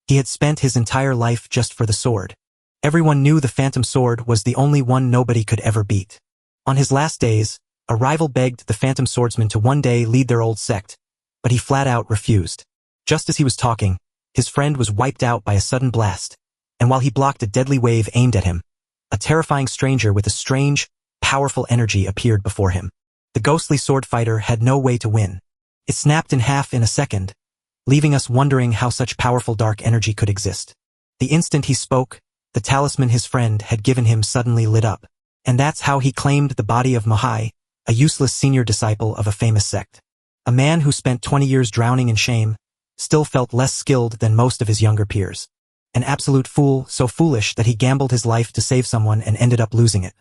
He had spent his entire life just for the sword. Everyone knew the phantom sword was the only one nobody could ever beat. On his last days, a rival begged the phantom swordsman to one day lead their old sect, but he flat out refused. Just as he was talking, his friend was wiped out by a sudden blast, and while he blocked a deadly wave aimed at him, a terrifying stranger with a strange, powerful energy appeared before him. The ghostly sword fighter had no way to win. It snapped in half in a second, leaving us wondering how such powerful dark energy could exist. The instant he spoke, the talisman his friend had given him suddenly lit up, and that's how he claimed the body of Mohai, a useless senior disciple of a famous sect. A man who spent 20 years drowning in shame, still felt less skilled than most of his younger peers. An absolute fool, so foolish that he gambled his life to save someone and ended up losing it.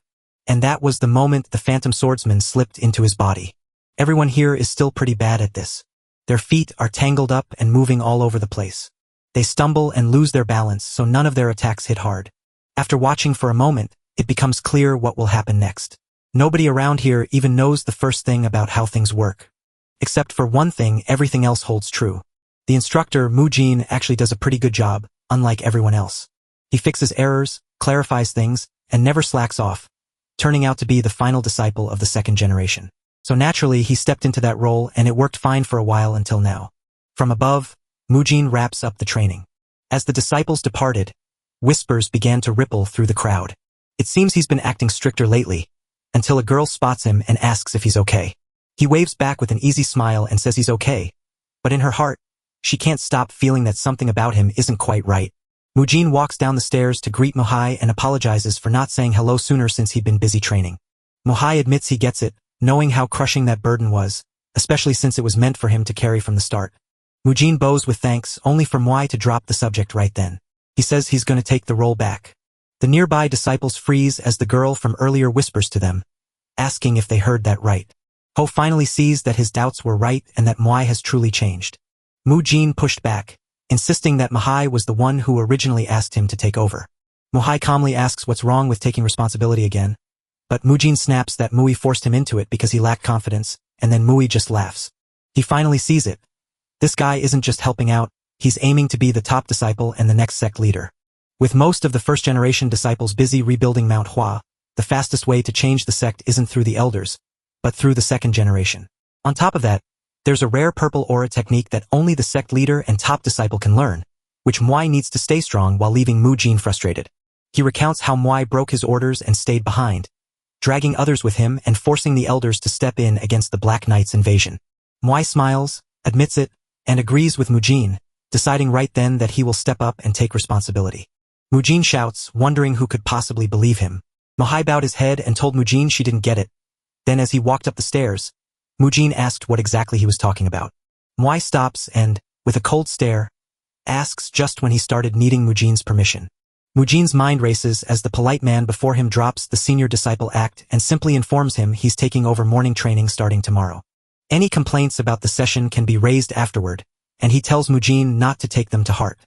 And that was the moment the phantom swordsman slipped into his body. Everyone here is still pretty bad at this. Their feet are tangled up and moving all over the place. They stumble and lose their balance, so none of their attacks hit hard. After watching for a moment, it becomes clear what will happen next. Nobody around here even knows the first thing about how things work. Except for one thing, everything else holds true. The instructor, Mujin, actually does a pretty good job, unlike everyone else. He fixes errors, clarifies things, and never slacks off, turning out to be the final disciple of the second generation. So naturally, he stepped into that role, and it worked fine for a while until now. From above, Mujin wraps up the training. As the disciples departed, whispers began to ripple through the crowd. It seems he's been acting stricter lately, until a girl spots him and asks if he's okay. He waves back with an easy smile and says he's okay, but in her heart, she can't stop feeling that something about him isn't quite right. Mujin walks down the stairs to greet Mohai and apologizes for not saying hello sooner since he'd been busy training. Mohai admits he gets it, knowing how crushing that burden was, especially since it was meant for him to carry from the start. Mujin bows with thanks, only for Mohai to drop the subject right then. He says he's going to take the role back. The nearby disciples freeze as the girl from earlier whispers to them, asking if they heard that right. Ho finally sees that his doubts were right and that Mohai has truly changed. Mujin pushed back, insisting that Mohai was the one who originally asked him to take over. Mohai calmly asks what's wrong with taking responsibility again, but Mujin snaps that Mui forced him into it because he lacked confidence, and then Mui just laughs. He finally sees it. This guy isn't just helping out, he's aiming to be the top disciple and the next sect leader. With most of the first-generation disciples busy rebuilding Mount Hua, the fastest way to change the sect isn't through the elders, but through the second generation. On top of that, there's a rare purple aura technique that only the sect leader and top disciple can learn, which Muai needs to stay strong while leaving Mujin frustrated. He recounts how Muai broke his orders and stayed behind, dragging others with him and forcing the elders to step in against the Black Knight's invasion. Muai smiles, admits it, and agrees with Mujin, deciding right then that he will step up and take responsibility. Mujin shouts, wondering who could possibly believe him. Mohai bowed his head and told Mujin she didn't get it. Then as he walked up the stairs, Mujin asked what exactly he was talking about. Muai stops and, with a cold stare, asks just when he started needing Mujin's permission. Mujin's mind races as the polite man before him drops the senior disciple act and simply informs him he's taking over morning training starting tomorrow. Any complaints about the session can be raised afterward, and he tells Mujin not to take them to heart.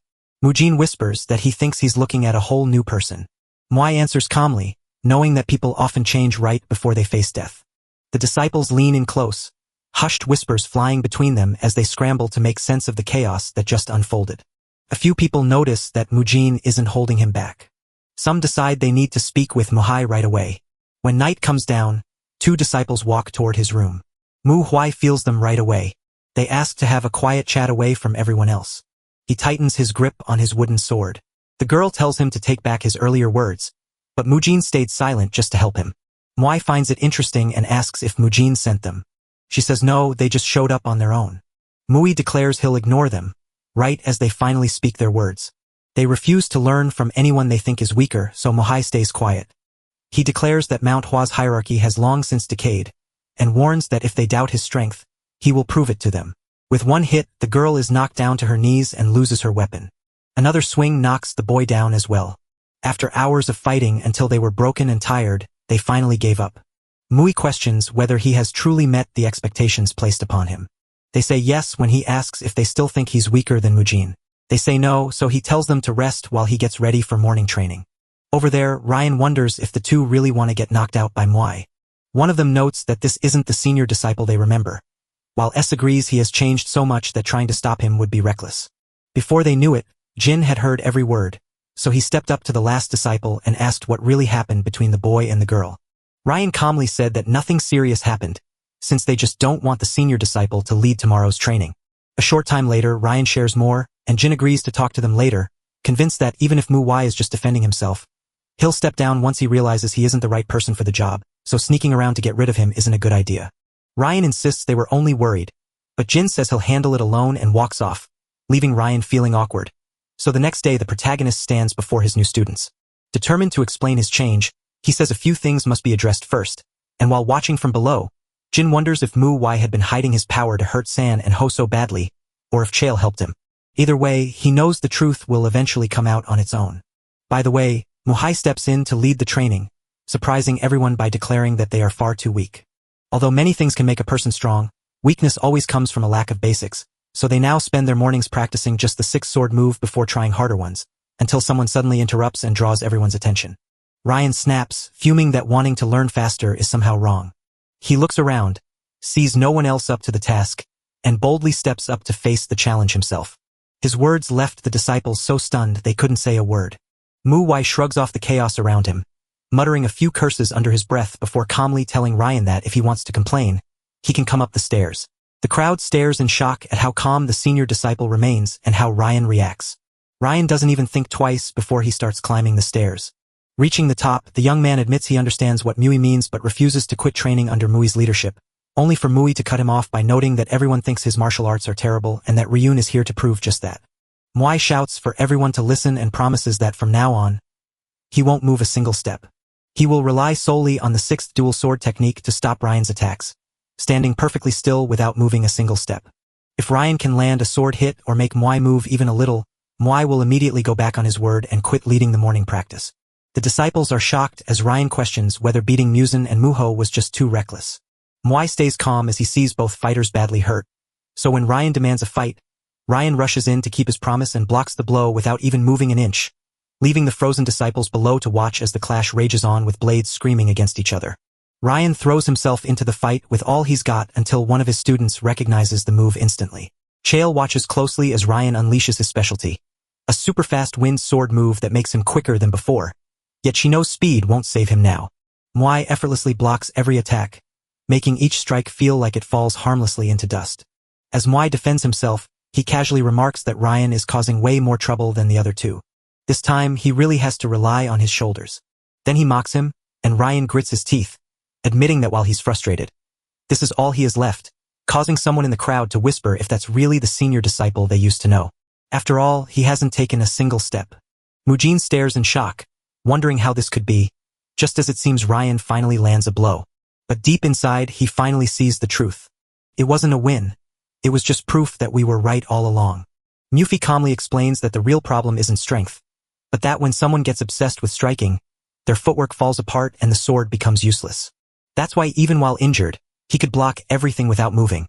Mujin whispers that he thinks he's looking at a whole new person. Muai answers calmly, knowing that people often change right before they face death. The disciples lean in close, hushed whispers flying between them as they scramble to make sense of the chaos that just unfolded. A few people notice that Mujin isn't holding him back. Some decide they need to speak with Mohai right away. When night comes down, two disciples walk toward his room. Mu Huai feels them right away. They ask to have a quiet chat away from everyone else. He tightens his grip on his wooden sword. The girl tells him to take back his earlier words, but Mujin stayed silent just to help him. Muai finds it interesting and asks if Mujin sent them. She says no, they just showed up on their own. Mui declares he'll ignore them, right as they finally speak their words. They refuse to learn from anyone they think is weaker, so Mohai stays quiet. He declares that Mount Hua's hierarchy has long since decayed, and warns that if they doubt his strength, he will prove it to them. With one hit, the girl is knocked down to her knees and loses her weapon. Another swing knocks the boy down as well. After hours of fighting until they were broken and tired, they finally gave up. Mui questions whether he has truly met the expectations placed upon him. They say yes when he asks if they still think he's weaker than Mujin. They say no, so he tells them to rest while he gets ready for morning training. Over there, Ryan wonders if the two really want to get knocked out by Muai. One of them notes that this isn't the senior disciple they remember, while S agrees he has changed so much that trying to stop him would be reckless. Before they knew it, Jin had heard every word, so he stepped up to the last disciple and asked what really happened between the boy and the girl. Ryan calmly said that nothing serious happened, since they just don't want the senior disciple to lead tomorrow's training. A short time later, Ryan shares more, and Jin agrees to talk to them later, convinced that even if Manhwa is just defending himself, he'll step down once he realizes he isn't the right person for the job, so sneaking around to get rid of him isn't a good idea. Ryan insists they were only worried, but Jin says he'll handle it alone and walks off, leaving Ryan feeling awkward. So the next day the protagonist stands before his new students. Determined to explain his change, he says a few things must be addressed first, and while watching from below, Jin wonders if Manhwa had been hiding his power to hurt San and Ho so badly, or if Chael helped him. Either way, he knows the truth will eventually come out on its own. By the way, Manhwa steps in to lead the training, surprising everyone by declaring that they are far too weak. Although many things can make a person strong, weakness always comes from a lack of basics, so they now spend their mornings practicing just the 6-sword move before trying harder ones, until someone suddenly interrupts and draws everyone's attention. Ryan snaps, fuming that wanting to learn faster is somehow wrong. He looks around, sees no one else up to the task, and boldly steps up to face the challenge himself. His words left the disciples so stunned they couldn't say a word. Manhwa shrugs off the chaos around him, muttering a few curses under his breath before calmly telling Ryan that if he wants to complain, he can come up the stairs. The crowd stares in shock at how calm the senior disciple remains and how Ryan reacts. Ryan doesn't even think twice before he starts climbing the stairs. Reaching the top, the young man admits he understands what Manhwa means but refuses to quit training under Manhwa's leadership, only for Manhwa to cut him off by noting that everyone thinks his martial arts are terrible and that Ryun is here to prove just that. Manhwa shouts for everyone to listen and promises that from now on, he won't move a single step. He will rely solely on the 6th dual sword technique to stop Ryan's attacks, standing perfectly still without moving a single step. If Ryan can land a sword hit or make Manhwa move even a little, Manhwa will immediately go back on his word and quit leading the morning practice. The disciples are shocked as Ryan questions whether beating Musen and Muho was just too reckless. Manhwa stays calm as he sees both fighters badly hurt, so when Ryan demands a fight, Ryan rushes in to keep his promise and blocks the blow without even moving an inch, leaving the frozen disciples below to watch as the clash rages on with blades screaming against each other. Ryan throws himself into the fight with all he's got until one of his students recognizes the move instantly. Chael watches closely as Ryan unleashes his specialty, a super-fast wind sword move that makes him quicker than before, yet she knows speed won't save him now. Manhwa effortlessly blocks every attack, making each strike feel like it falls harmlessly into dust. As Manhwa defends himself, he casually remarks that Ryan is causing way more trouble than the other two. This time, he really has to rely on his shoulders. Then he mocks him, and Ryan grits his teeth, admitting that while he's frustrated, this is all he has left, causing someone in the crowd to whisper if that's really the senior disciple they used to know. After all, he hasn't taken a single step. Mujin stares in shock, wondering how this could be, just as it seems Ryan finally lands a blow. But deep inside, he finally sees the truth. It wasn't a win. It was just proof that we were right all along. Mufi calmly explains that the real problem isn't strength, but that when someone gets obsessed with striking, their footwork falls apart and the sword becomes useless. That's why even while injured, he could block everything without moving.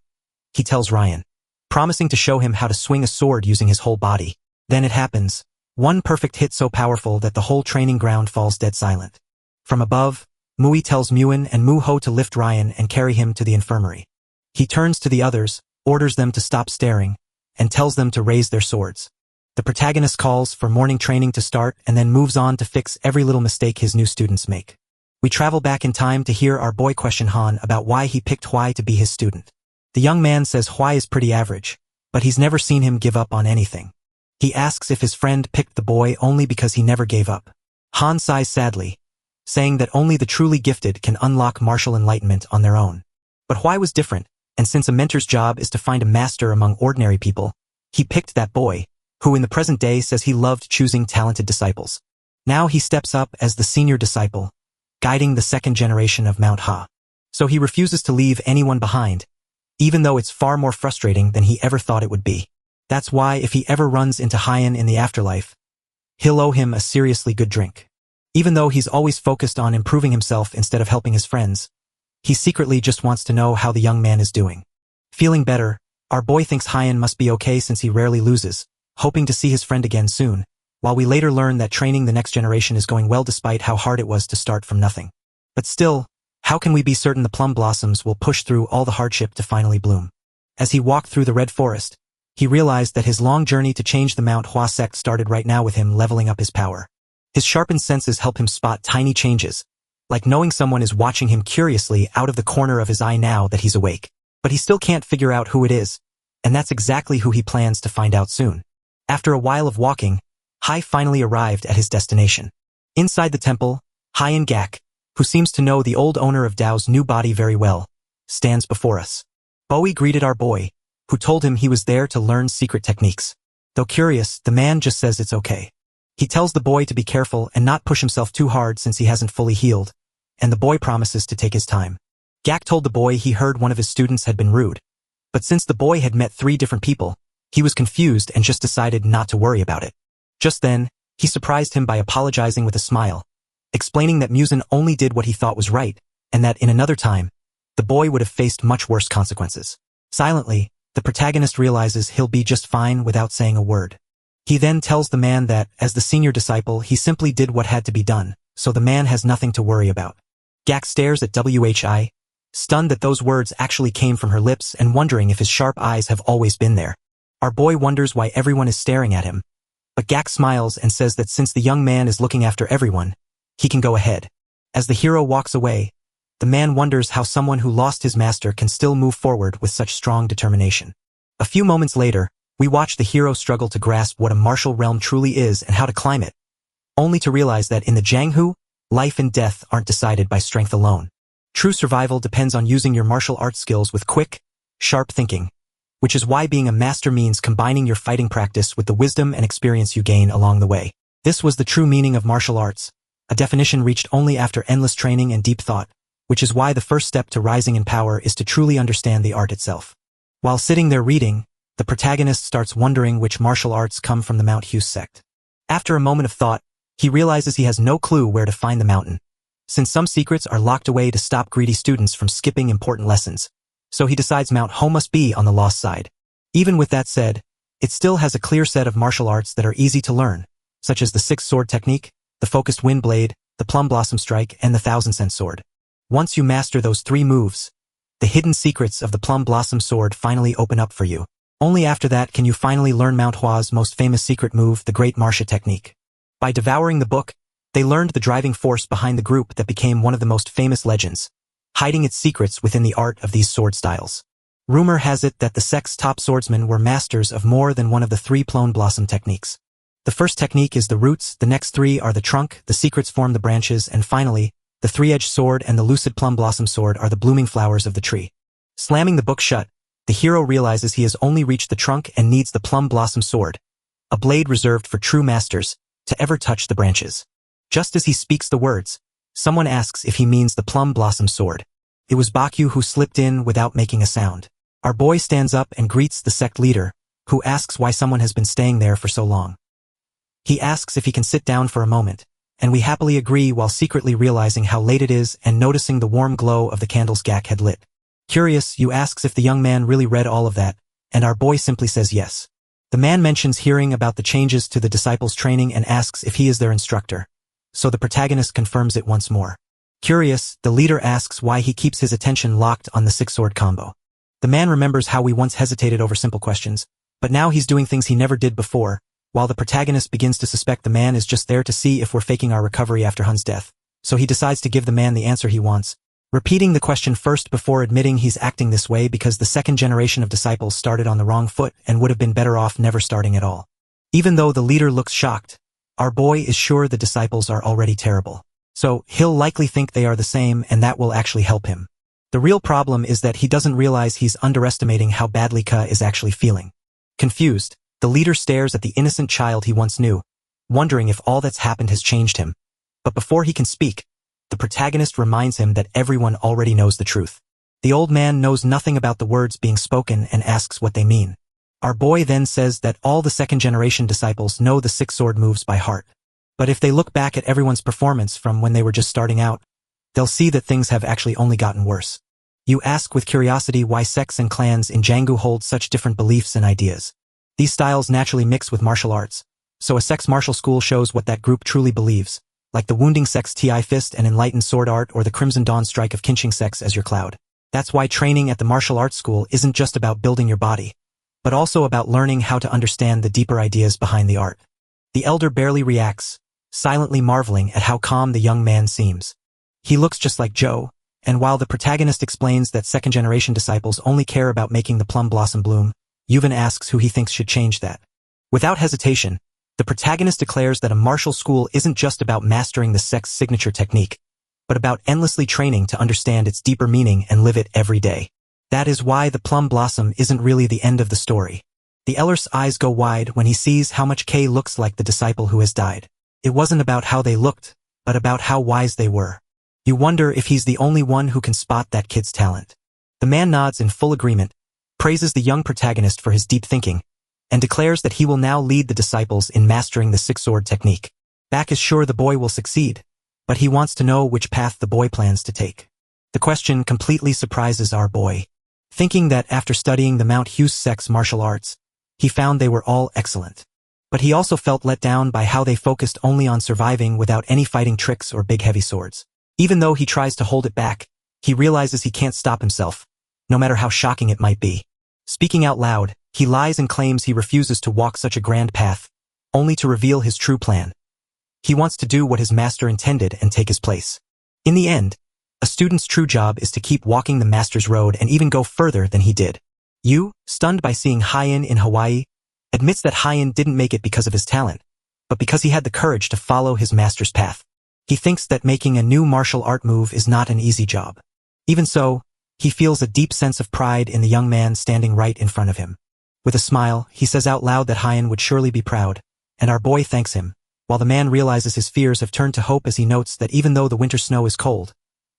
He tells Ryan, promising to show him how to swing a sword using his whole body. Then it happens. One perfect hit so powerful that the whole training ground falls dead silent. From above, Manhwa tells Muin and Muho to lift Ryan and carry him to the infirmary. He turns to the others, orders them to stop staring, and tells them to raise their swords. The protagonist calls for morning training to start and then moves on to fix every little mistake his new students make. We travel back in time to hear our boy question Han about why he picked Hwai to be his student. The young man says Hwai is pretty average, but he's never seen him give up on anything. He asks if his friend picked the boy only because he never gave up. Han sighs sadly, saying that only the truly gifted can unlock martial enlightenment on their own. But Hwai was different, and since a mentor's job is to find a master among ordinary people, he picked that boy, who in the present day says he loved choosing talented disciples. Now he steps up as the senior disciple, guiding the 2nd generation of Mount Hua. So he refuses to leave anyone behind, even though it's far more frustrating than he ever thought it would be. That's why if he ever runs into Hyan in the afterlife, he'll owe him a seriously good drink. Even though he's always focused on improving himself instead of helping his friends, he secretly just wants to know how the young man is doing. Feeling better, our boy thinks Hyan must be okay since he rarely loses, hoping to see his friend again soon, while we later learn that training the next generation is going well despite how hard it was to start from nothing. But still, how can we be certain the plum blossoms will push through all the hardship to finally bloom? As he walked through the red forest, He realized that his long journey to change the Mount Hua sect started right now with him leveling up his power. His sharpened senses help him spot tiny changes, like knowing someone is watching him curiously out of the corner of his eye now that he's awake. But he still can't figure out who it is, and that's exactly who he plans to find out soon. After a while of walking, Hai finally arrived at his destination. Inside the temple, Haiyan Gak, who seems to know the old owner of Dao's new body very well, stands before us. Bowie greeted our boy, who told him he was there to learn secret techniques. Though curious, the man just says it's okay. He tells the boy to be careful and not push himself too hard since he hasn't fully healed, and the boy promises to take his time. Gak told the boy he heard one of his students had been rude, but since the boy had met 3 different people, he was confused and just decided not to worry about it. Just then, he surprised him by apologizing with a smile, explaining that Musen only did what he thought was right, and that in another time, the boy would have faced much worse consequences. Silently, the protagonist realizes he'll be just fine without saying a word. He then tells the man that, as the senior disciple, he simply did what had to be done, so the man has nothing to worry about. Gak stares at Whi, stunned that those words actually came from her lips and wondering if his sharp eyes have always been there. Our boy wonders why everyone is staring at him, but Gak smiles and says that since the young man is looking after everyone, he can go ahead. As the hero walks away, the man wonders how someone who lost his master can still move forward with such strong determination. A few moments later, we watch the hero struggle to grasp what a martial realm truly is and how to climb it, only to realize that in the Jianghu, life and death aren't decided by strength alone. True survival depends on using your martial arts skills with quick, sharp thinking, which is why being a master means combining your fighting practice with the wisdom and experience you gain along the way. This was the true meaning of martial arts, a definition reached only after endless training and deep thought, which is why the first step to rising in power is to truly understand the art itself. While sitting there reading, the protagonist starts wondering which martial arts come from the Mount Hua sect. After a moment of thought, he realizes he has no clue where to find the mountain, since some secrets are locked away to stop greedy students from skipping important lessons, so he decides Mount Hua must be on the lost side. Even with that said, it still has a clear set of martial arts that are easy to learn, such as the 6-sword technique, the focused wind blade, the plum blossom strike, and the 1,000-cent sword. Once you master those 3 moves, the hidden secrets of the plum blossom sword finally open up for you. Only after that can you finally learn Mount Hua's most famous secret move, the Great Martia technique. By devouring the book, they learned the driving force behind the group that became one of the most famous legends, hiding its secrets within the art of these sword styles. Rumor has it that the sect's top swordsmen were masters of more than one of the 3 plum blossom techniques. The first technique is the roots, the next 3 are the trunk, the secrets form the branches, and finally, the 3-edged sword and the lucid plum blossom sword are the blooming flowers of the tree. Slamming the book shut, the hero realizes he has only reached the trunk and needs the plum blossom sword, a blade reserved for true masters, to ever touch the branches. Just as he speaks the words, someone asks if he means the plum blossom sword. It was Bakyu who slipped in without making a sound. Our boy stands up and greets the sect leader, who asks why someone has been staying there for so long. He asks if he can sit down for a moment, and we happily agree while secretly realizing how late it is and noticing the warm glow of the candles Gak had lit. Curious, Yu asks if the young man really read all of that, and our boy simply says yes. The man mentions hearing about the changes to the disciples' training and asks if he is their instructor, so the protagonist confirms it once more. Curious, the leader asks why he keeps his attention locked on the 6-sword combo. The man remembers how we once hesitated over simple questions, but now he's doing things he never did before, while the protagonist begins to suspect the man is just there to see if we're faking our recovery after Hun's death, so he decides to give the man the answer he wants, repeating the question first before admitting he's acting this way because the second generation of disciples started on the wrong foot and would have been better off never starting at all. Even though the leader looks shocked, our boy is sure the disciples are already terrible, so he'll likely think they are the same and that will actually help him. The real problem is that he doesn't realize he's underestimating how badly Ka is actually feeling. Confused, the leader stares at the innocent child he once knew, wondering if all that's happened has changed him. But before he can speak, the protagonist reminds him that everyone already knows the truth. The old man knows nothing about the words being spoken and asks what they mean. Our boy then says that all the second-generation disciples know the 6-sword moves by heart. But if they look back at everyone's performance from when they were just starting out, they'll see that things have actually only gotten worse. You ask with curiosity why sects and clans in Jianghu hold such different beliefs and ideas. These styles naturally mix with martial arts, so a sect's martial school shows what that group truly believes, like the Wounding sect's Ti Fist and Enlightened Sword Art or the Crimson Dawn Strike of Kinching sects as your cloud. That's why training at the martial arts school isn't just about building your body. but also about learning how to understand the deeper ideas behind the art. The elder barely reacts, silently marveling at how calm the young man seems. He looks just like Joe, and while the protagonist explains that second-generation disciples only care about making the plum blossom bloom, Yuvin asks who he thinks should change that. Without hesitation, the protagonist declares that a martial school isn't just about mastering the sect's signature technique, but about endlessly training to understand its deeper meaning and live it every day. That is why the plum blossom isn't really the end of the story. The elder's eyes go wide when he sees how much Kay looks like the disciple who has died. It wasn't about how they looked, but about how wise they were. You wonder if he's the only one who can spot that kid's talent. The man nods in full agreement, praises the young protagonist for his deep thinking, and declares that he will now lead the disciples in mastering the six-sword technique. Back is sure the boy will succeed, but he wants to know which path the boy plans to take. The question completely surprises our boy. Thinking that after studying the Mount Hua sect's martial arts, he found they were all excellent. But he also felt let down by how they focused only on surviving without any fighting tricks or big heavy swords. Even though he tries to hold it back, he realizes he can't stop himself, no matter how shocking it might be. Speaking out loud, he lies and claims he refuses to walk such a grand path, only to reveal his true plan. He wants to do what his master intended and take his place. In the end, a student's true job is to keep walking the master's road and even go further than he did. Yu, stunned by seeing Hyen in Hawaii, admits that Hyen didn't make it because of his talent, but because he had the courage to follow his master's path. He thinks that making a new martial art move is not an easy job. Even so, he feels a deep sense of pride in the young man standing right in front of him. With a smile, he says out loud that Hyen would surely be proud, and our boy thanks him, while the man realizes his fears have turned to hope as he notes that even though the winter snow is cold,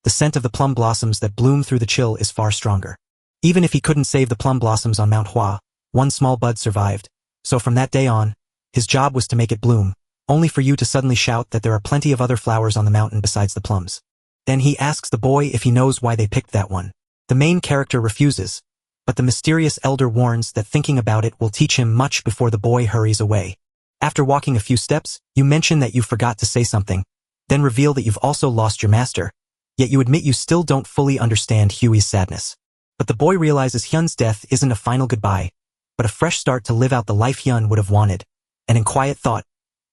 the scent of the plum blossoms that bloom through the chill is far stronger. Even if he couldn't save the plum blossoms on Mount Hua, one small bud survived, so from that day on, his job was to make it bloom, only for you to suddenly shout that there are plenty of other flowers on the mountain besides the plums. Then he asks the boy if he knows why they picked that one. The main character refuses, but the mysterious elder warns that thinking about it will teach him much before the boy hurries away. After walking a few steps, you mention that you forgot to say something, then reveal that you've also lost your master, yet you admit you still don't fully understand Huey's sadness. But the boy realizes Hyun's death isn't a final goodbye, but a fresh start to live out the life Hyun would have wanted, and in quiet thought,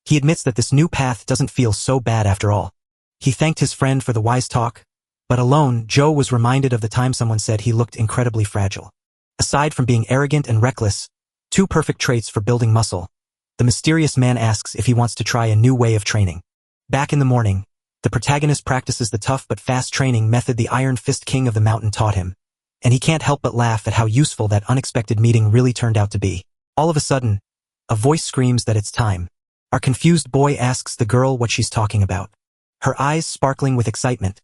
he admits that this new path doesn't feel so bad after all. He thanked his friend for the wise talk, but alone, Joe was reminded of the time someone said he looked incredibly fragile. Aside from being arrogant and reckless, two perfect traits for building muscle, the mysterious man asks if he wants to try a new way of training. Back in the morning, the protagonist practices the tough but fast training method the Iron Fist King of the Mountain taught him, and he can't help but laugh at how useful that unexpected meeting really turned out to be. All of a sudden, a voice screams that it's time. Our confused boy asks the girl what she's talking about. Her eyes sparkling with excitement,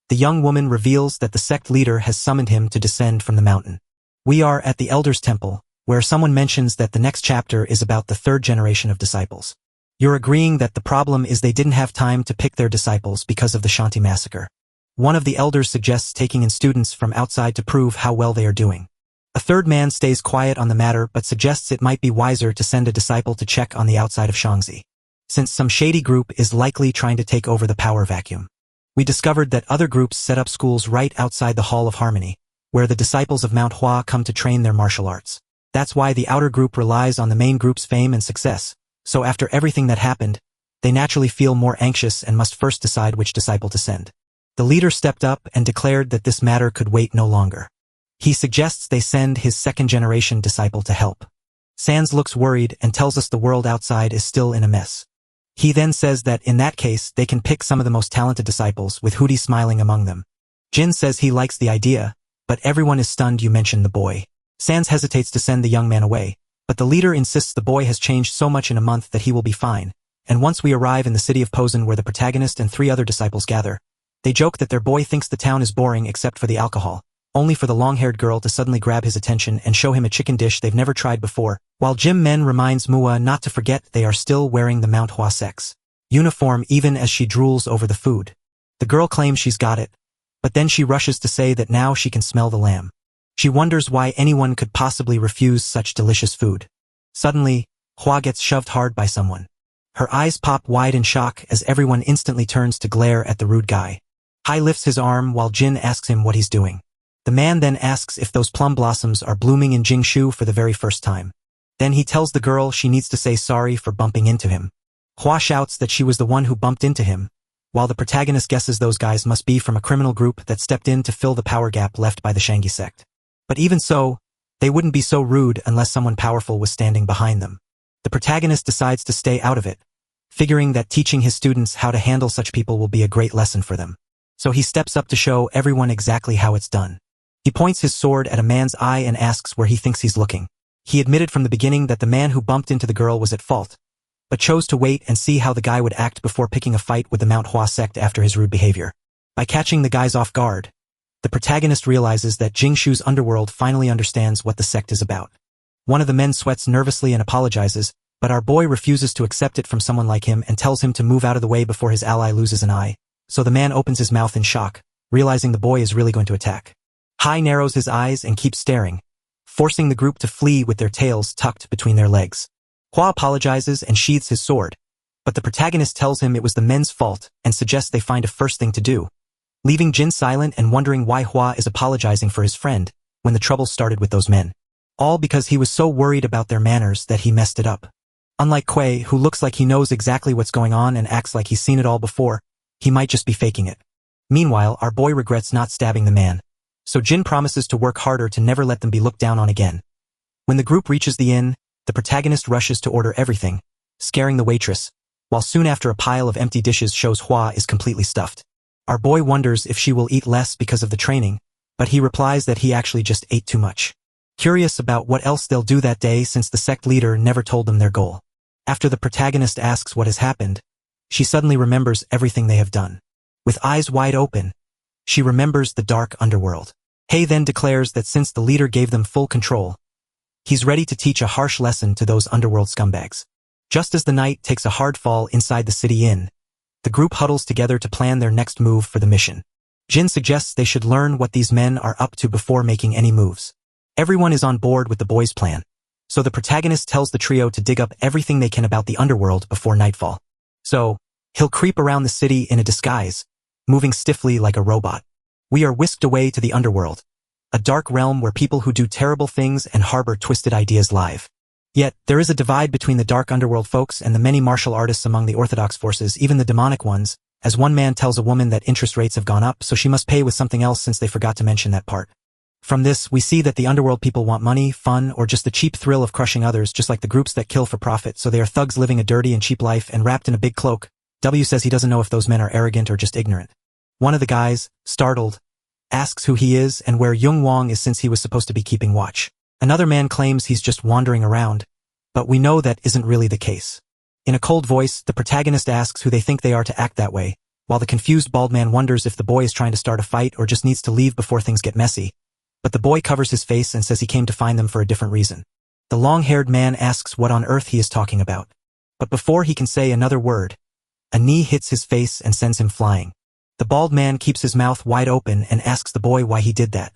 the young woman reveals that the sect leader has summoned him to descend from the mountain. We are at the Elder's Temple, where someone mentions that the next chapter is about the third generation of disciples. You're agreeing that the problem is they didn't have time to pick their disciples because of the Shanti massacre. One of the elders suggests taking in students from outside to prove how well they are doing. A third man stays quiet on the matter but suggests it might be wiser to send a disciple to check on the outside of Shangzi, since some shady group is likely trying to take over the power vacuum. We discovered that other groups set up schools right outside the Hall of Harmony, where the disciples of Mount Hua come to train their martial arts. That's why the outer group relies on the main group's fame and success, so after everything that happened, they naturally feel more anxious and must first decide which disciple to send. The leader stepped up and declared that this matter could wait no longer. He suggests they send his second-generation disciple to help. Sans looks worried and tells us the world outside is still in a mess. He then says that in that case they can pick some of the most talented disciples, with Hootie smiling among them. Jin says he likes the idea, but everyone is stunned you mention the boy. Sans hesitates to send the young man away, but the leader insists the boy has changed so much in a month that he will be fine, and once we arrive in the city of Posen where the protagonist and 3 other disciples gather, they joke that their boy thinks the town is boring except for the alcohol, only for the long-haired girl to suddenly grab his attention and show him a chicken dish they've never tried before, while Jim Men reminds Mua not to forget they are still wearing the Mount Hua sect's uniform even as she drools over the food. The girl claims she's got it, but then she rushes to say that now she can smell the lamb. She wonders why anyone could possibly refuse such delicious food. Suddenly, Hua gets shoved hard by someone. Her eyes pop wide in shock as everyone instantly turns to glare at the rude guy. Hai lifts his arm while Jin asks him what he's doing. The man then asks if those plum blossoms are blooming in Jingshu for the very first time. Then he tells the girl she needs to say sorry for bumping into him. Hua shouts that she was the one who bumped into him, while the protagonist guesses those guys must be from a criminal group that stepped in to fill the power gap left by the Shangi sect. But even so, they wouldn't be so rude unless someone powerful was standing behind them. The protagonist decides to stay out of it, figuring that teaching his students how to handle such people will be a great lesson for them. So he steps up to show everyone exactly how it's done. He points his sword at a man's eye and asks where he thinks he's looking. He admitted from the beginning that the man who bumped into the girl was at fault, but chose to wait and see how the guy would act before picking a fight with the Mount Hua sect after his rude behavior. By catching the guys off guard, the protagonist realizes that Jingshu's underworld finally understands what the sect is about. One of the men sweats nervously and apologizes, but our boy refuses to accept it from someone like him and tells him to move out of the way before his ally loses an eye. So the man opens his mouth in shock, realizing the boy is really going to attack. Hai narrows his eyes and keeps staring, forcing the group to flee with their tails tucked between their legs. Hua apologizes and sheathes his sword, but the protagonist tells him it was the men's fault and suggests they find a first thing to do, leaving Jin silent and wondering why Hua is apologizing for his friend when the trouble started with those men. All because he was so worried about their manners that he messed it up. Unlike Kuei, who looks like he knows exactly what's going on and acts like he's seen it all before, he might just be faking it. Meanwhile, our boy regrets not stabbing the man, so Jin promises to work harder to never let them be looked down on again. When the group reaches the inn, the protagonist rushes to order everything, scaring the waitress, while soon after a pile of empty dishes shows Hua is completely stuffed. Our boy wonders if she will eat less because of the training, but he replies that he actually just ate too much. Curious about what else they'll do that day since the sect leader never told them their goal. After the protagonist asks what has happened, she suddenly remembers everything they have done. With eyes wide open, she remembers the dark underworld. Hei then declares that since the leader gave them full control, he's ready to teach a harsh lesson to those underworld scumbags. Just as the night takes a hard fall inside the city inn, the group huddles together to plan their next move for the mission. Jin suggests they should learn what these men are up to before making any moves. Everyone is on board with the boys' plan, so the protagonist tells the trio to dig up everything they can about the underworld before nightfall. So, he'll creep around the city in a disguise, moving stiffly like a robot. We are whisked away to the underworld, a dark realm where people who do terrible things and harbor twisted ideas live. Yet, there is a divide between the dark underworld folks and the many martial artists among the orthodox forces, even the demonic ones, as one man tells a woman that interest rates have gone up so she must pay with something else since they forgot to mention that part. From this, we see that the underworld people want money, fun, or just the cheap thrill of crushing others, just like the groups that kill for profit, so they are thugs living a dirty and cheap life and wrapped in a big cloak. W says he doesn't know if those men are arrogant or just ignorant. One of the guys, startled, asks who he is and where Yung Wang is since he was supposed to be keeping watch. Another man claims he's just wandering around, but we know that isn't really the case. In a cold voice, the protagonist asks who they think they are to act that way, while the confused bald man wonders if the boy is trying to start a fight or just needs to leave before things get messy. But the boy covers his face and says he came to find them for a different reason. The long-haired man asks what on earth he is talking about. But before he can say another word, a knee hits his face and sends him flying. The bald man keeps his mouth wide open and asks the boy why he did that.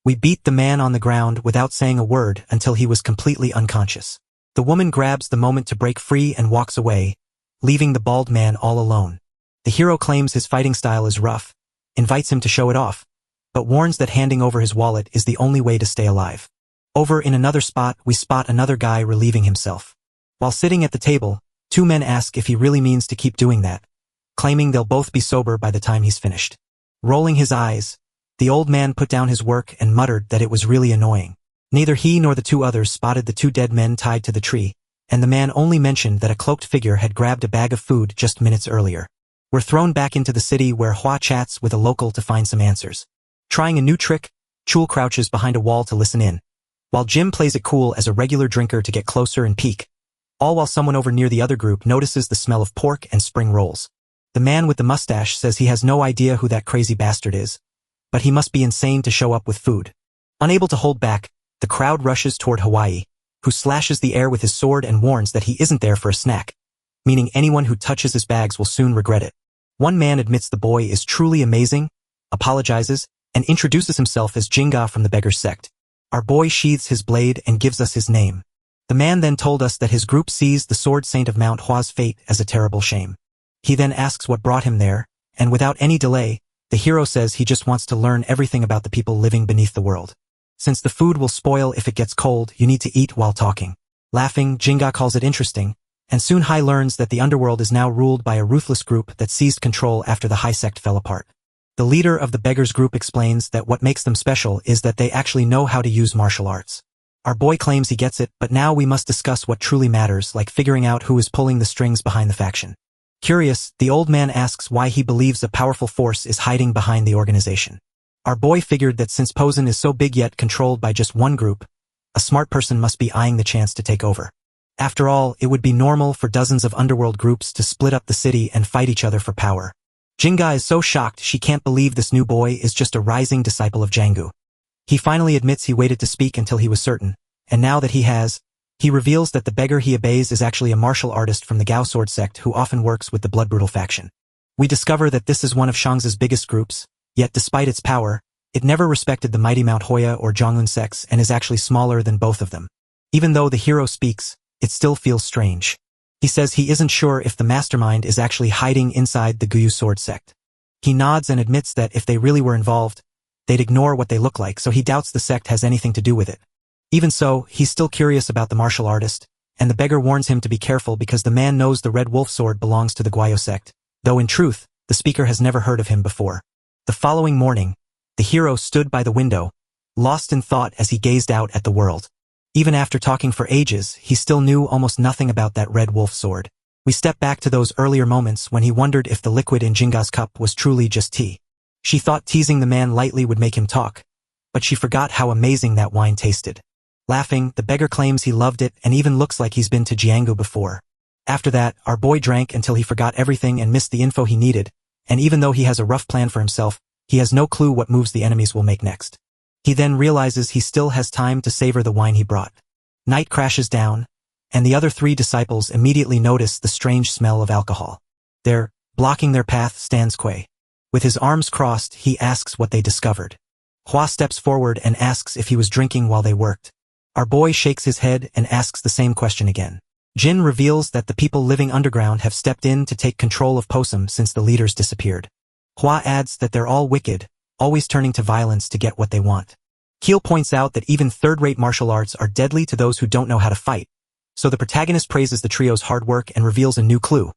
We beat the man on the ground without saying a word until he was completely unconscious. The woman grabs the moment to break free and walks away, leaving the bald man all alone. The hero claims his fighting style is rough, invites him to show it off, but warns that handing over his wallet is the only way to stay alive. Over in another spot, we spot another guy relieving himself. While sitting at the table, two men ask if he really means to keep doing that, claiming they'll both be sober by the time he's finished. Rolling his eyes, the old man put down his work and muttered that it was really annoying. Neither he nor the two others spotted the two dead men tied to the tree, and the man only mentioned that a cloaked figure had grabbed a bag of food just minutes earlier. We're thrown back into the city where Hua chats with a local to find some answers. Trying a new trick, Chul crouches behind a wall to listen in, while Jim plays it cool as a regular drinker to get closer and peek, all while someone over near the other group notices the smell of pork and spring rolls. The man with the mustache says he has no idea who that crazy bastard is, but he must be insane to show up with food. Unable to hold back, the crowd rushes toward Hawaii, who slashes the air with his sword and warns that he isn't there for a snack, meaning anyone who touches his bags will soon regret it. One man admits the boy is truly amazing, apologizes, and introduces himself as Jinga from the Beggar's Sect. Our boy sheathes his blade and gives us his name. The man then told us that his group sees the sword saint of Mount Hua's fate as a terrible shame. He then asks what brought him there, and without any delay, The hero says he just wants to learn everything about the people living beneath the world. Since the food will spoil if it gets cold, you need to eat while talking. Laughing, Jinga calls it interesting, and soon Hai learns that the underworld is now ruled by a ruthless group that seized control after the Hai sect fell apart. The leader of the beggars group explains that what makes them special is that they actually know how to use martial arts. Our boy claims he gets it, but now we must discuss what truly matters, like figuring out who is pulling the strings behind the faction. Curious, the old man asks why he believes a powerful force is hiding behind the organization. Our boy figured that since Posen is so big yet controlled by just one group, a smart person must be eyeing the chance to take over. After all, it would be normal for dozens of underworld groups to split up the city and fight each other for power. Jinga is so shocked she can't believe this new boy is just a rising disciple of Jangu. He finally admits he waited to speak until he was certain, and now that he reveals that the beggar he obeys is actually a martial artist from the Gao Sword sect who often works with the Blood Brutal faction. We discover that this is one of Shang's biggest groups, yet despite its power, it never respected the mighty Mount Hua or Zhonglun sects and is actually smaller than both of them. Even though the hero speaks, it still feels strange. He says he isn't sure if the mastermind is actually hiding inside the Guyu Sword sect. He nods and admits that if they really were involved, they'd ignore what they look like, so he doubts the sect has anything to do with it. Even so, he's still curious about the martial artist, and the beggar warns him to be careful because the man knows the Red Wolf sword belongs to the Guayo sect, though in truth, the speaker has never heard of him before. The following morning, the hero stood by the window, lost in thought as he gazed out at the world. Even after talking for ages, he still knew almost nothing about that Red Wolf sword. We step back to those earlier moments when he wondered if the liquid in Jinga's cup was truly just tea. She thought teasing the man lightly would make him talk, but she forgot how amazing that wine tasted. Laughing, the beggar claims he loved it and even looks like he's been to Jiangsu before. After that, our boy drank until he forgot everything and missed the info he needed, and even though he has a rough plan for himself, he has no clue what moves the enemies will make next. He then realizes he still has time to savor the wine he brought. Night crashes down, and the other three disciples immediately notice the strange smell of alcohol. There, blocking their path, stands Kuei. With his arms crossed, he asks what they discovered. Hua steps forward and asks if he was drinking while they worked. Our boy shakes his head and asks the same question again. Jin reveals that the people living underground have stepped in to take control of Posen since the leaders disappeared. Hua adds that they're all wicked, always turning to violence to get what they want. Keel points out that even third-rate martial arts are deadly to those who don't know how to fight, so the protagonist praises the trio's hard work and reveals a new clue.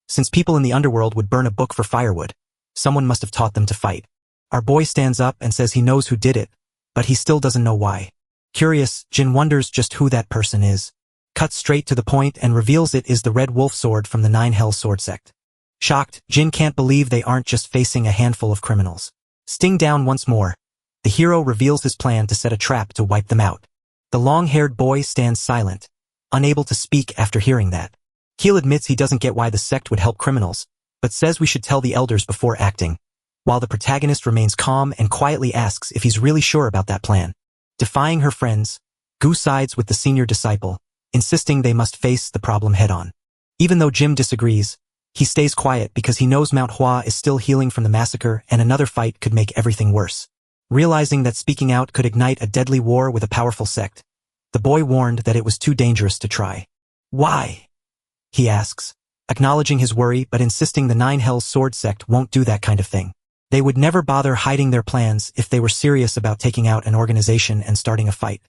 Since people in the underworld would burn a book for firewood, someone must have taught them to fight. Our boy stands up and says he knows who did it, but he still doesn't know why. Curious, Jin wonders just who that person is. Cuts straight to the point and reveals it is the Red Wolf sword from the Nine Hells Sword sect. Shocked, Jin can't believe they aren't just facing a handful of criminals. Sting down once more, the hero reveals his plan to set a trap to wipe them out. The long-haired boy stands silent, unable to speak after hearing that. Keel admits he doesn't get why the sect would help criminals, but says we should tell the elders before acting, while the protagonist remains calm and quietly asks if he's really sure about that plan. Defying her friends, Gu sides with the senior disciple, insisting they must face the problem head-on. Even though Jim disagrees, he stays quiet because he knows Mount Hua is still healing from the massacre and another fight could make everything worse. Realizing that speaking out could ignite a deadly war with a powerful sect, the boy warned that it was too dangerous to try. Why? He asks, acknowledging his worry but insisting the Nine Hells Sword sect won't do that kind of thing. They would never bother hiding their plans if they were serious about taking out an organization and starting a fight.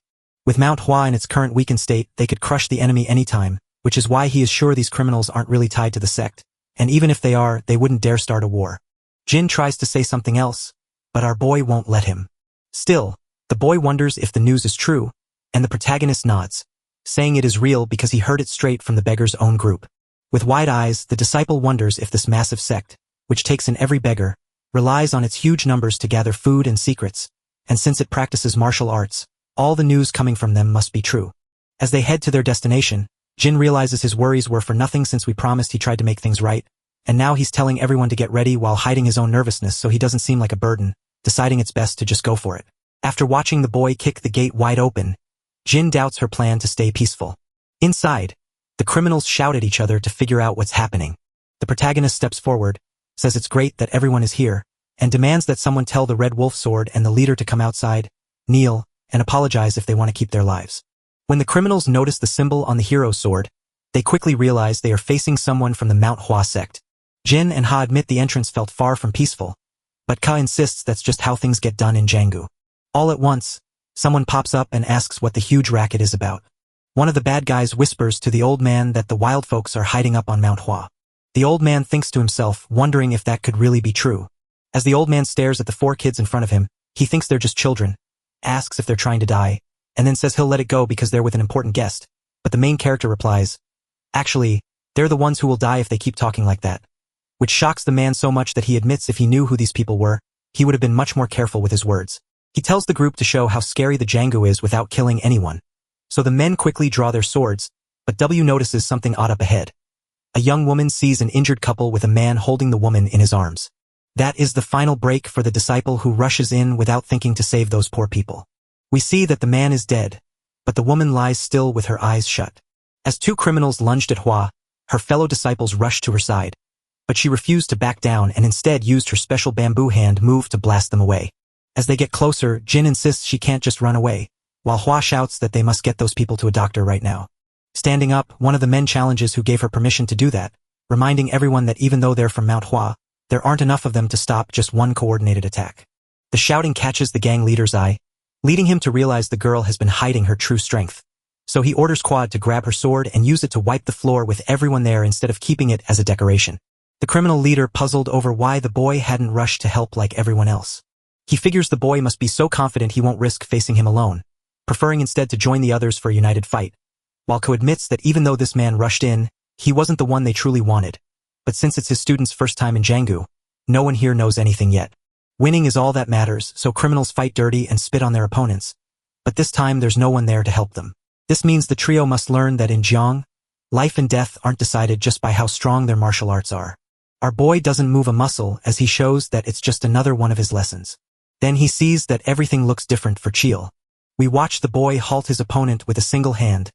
With Mount Hua in its current weakened state, they could crush the enemy anytime, which is why he is sure these criminals aren't really tied to the sect, and even if they are, they wouldn't dare start a war. Jin tries to say something else, but our boy won't let him. Still, the boy wonders if the news is true, and the protagonist nods, saying it is real because he heard it straight from the beggar's own group. With wide eyes, the disciple wonders if this massive sect, which takes in every beggar, relies on its huge numbers to gather food and secrets, and since it practices martial arts, all the news coming from them must be true. As they head to their destination, Jin realizes his worries were for nothing since we promised he tried to make things right, and now he's telling everyone to get ready while hiding his own nervousness so he doesn't seem like a burden, deciding it's best to just go for it. After watching the boy kick the gate wide open, Jin doubts her plan to stay peaceful. Inside, the criminals shout at each other to figure out what's happening. The protagonist steps forward, says it's great that everyone is here, and demands that someone tell the Red Wolf sword and the leader to come outside, kneel, and apologize if they want to keep their lives. When the criminals notice the symbol on the hero's sword, they quickly realize they are facing someone from the Mount Hua sect. Jin and Ha admit the entrance felt far from peaceful, But Ka insists that's just how things get done in Jangu. All at once, someone pops up and asks what the huge racket is about. One of the bad guys whispers to the old man that the wild folks are hiding up on Mount Hua. The old man thinks to himself, wondering if that could really be true. As the old man stares at the 4 kids in front of him, he thinks they're just children, asks if they're trying to die, and then says he'll let it go because they're with an important guest. But the main character replies, actually, they're the ones who will die if they keep talking like that. Which shocks the man so much that he admits if he knew who these people were, he would have been much more careful with his words. He tells the group to show how scary the Jangu is without killing anyone. So the men quickly draw their swords, but W notices something odd up ahead. A young woman sees an injured couple with a man holding the woman in his arms. That is the final break for the disciple who rushes in without thinking to save those poor people. We see that the man is dead, but the woman lies still with her eyes shut. As 2 criminals lunged at Hua, her fellow disciples rushed to her side. But she refused to back down and instead used her special bamboo hand move to blast them away. As they get closer, Jin insists she can't just run away, while Hua shouts that they must get those people to a doctor right now. Standing up, one of the men challenges who gave her permission to do that, reminding everyone that even though they're from Mount Hua, there aren't enough of them to stop just one coordinated attack. The shouting catches the gang leader's eye, leading him to realize the girl has been hiding her true strength. So he orders Quad to grab her sword and use it to wipe the floor with everyone there instead of keeping it as a decoration. The criminal leader puzzled over why the boy hadn't rushed to help like everyone else. He figures the boy must be so confident he won't risk facing him alone, preferring instead to join the others for a united fight. While Ko admits that even though this man rushed in, he wasn't the one they truly wanted. But since it's his student's first time in Jangu, no one here knows anything yet. Winning is all that matters, so criminals fight dirty and spit on their opponents. But this time there's no one there to help them. This means the trio must learn that in Jiang, life and death aren't decided just by how strong their martial arts are. Our boy doesn't move a muscle as he shows that it's just another one of his lessons. Then he sees that everything looks different for Chiel. We watch the boy halt his opponent with a single hand,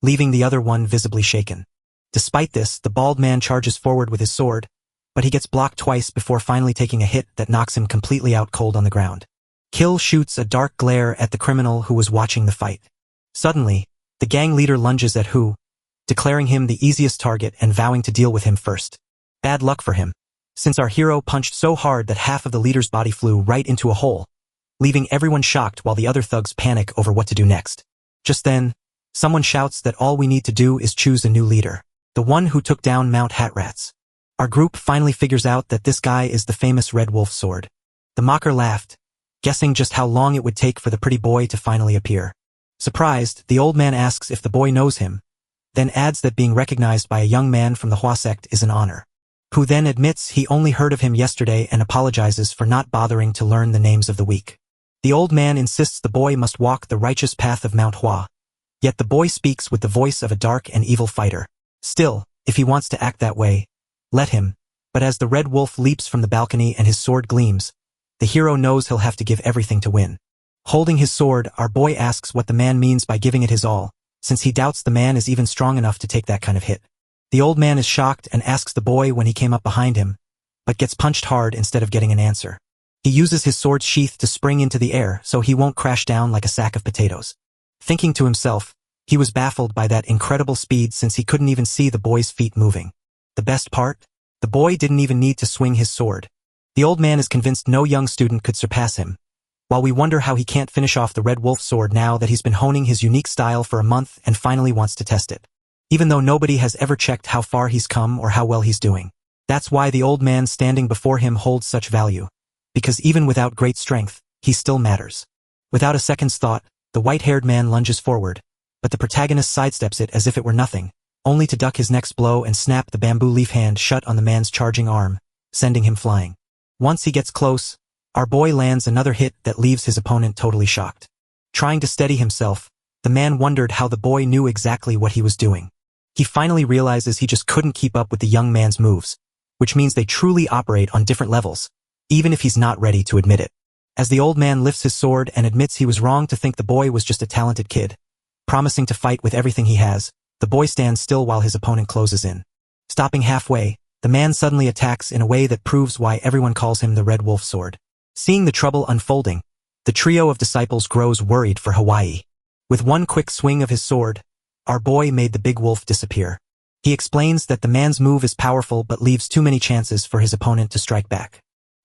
leaving the other one visibly shaken. Despite this, the bald man charges forward with his sword, but he gets blocked twice before finally taking a hit that knocks him completely out cold on the ground. Kill shoots a dark glare at the criminal who was watching the fight. Suddenly, the gang leader lunges at Hu, declaring him the easiest target and vowing to deal with him first. Bad luck for him, since our hero punched so hard that half of the leader's body flew right into a hole, leaving everyone shocked while the other thugs panic over what to do next. Just then, someone shouts that all we need to do is choose a new leader, the one who took down Mount Hatrats. Our group finally figures out that this guy is the famous Red Wolf sword. The mocker laughed, guessing just how long it would take for the pretty boy to finally appear. Surprised, the old man asks if the boy knows him, then adds that being recognized by a young man from the Hua sect is an honor. Who then admits he only heard of him yesterday and apologizes for not bothering to learn the names of the weak. The old man insists the boy must walk the righteous path of Mount Hua, yet the boy speaks with the voice of a dark and evil fighter. Still, if he wants to act that way, let him. But as the Red Wolf leaps from the balcony and his sword gleams, the hero knows he'll have to give everything to win. Holding his sword, our boy asks what the man means by giving it his all, since he doubts the man is even strong enough to take that kind of hit. The old man is shocked and asks the boy when he came up behind him, but gets punched hard instead of getting an answer. He uses his sword's sheath to spring into the air so he won't crash down like a sack of potatoes. Thinking to himself, he was baffled by that incredible speed since he couldn't even see the boy's feet moving. The best part? The boy didn't even need to swing his sword. The old man is convinced no young student could surpass him, while we wonder how he can't finish off the Red Wolf sword now that he's been honing his unique style for a month and finally wants to test it. Even though nobody has ever checked how far he's come or how well he's doing. That's why the old man standing before him holds such value, because even without great strength, he still matters. Without a second's thought, the white-haired man lunges forward, but the protagonist sidesteps it as if it were nothing, only to duck his next blow and snap the bamboo leaf hand shut on the man's charging arm, sending him flying. Once he gets close, our boy lands another hit that leaves his opponent totally shocked. Trying to steady himself, the man wondered how the boy knew exactly what he was doing. He finally realizes he just couldn't keep up with the young man's moves, which means they truly operate on different levels, even if he's not ready to admit it. As the old man lifts his sword and admits he was wrong to think the boy was just a talented kid, promising to fight with everything he has, the boy stands still while his opponent closes in. Stopping halfway, the man suddenly attacks in a way that proves why everyone calls him the Red Wolf sword. Seeing the trouble unfolding, the trio of disciples grows worried for Hawaii. With one quick swing of his sword, our boy made the big wolf disappear. He explains that the man's move is powerful but leaves too many chances for his opponent to strike back.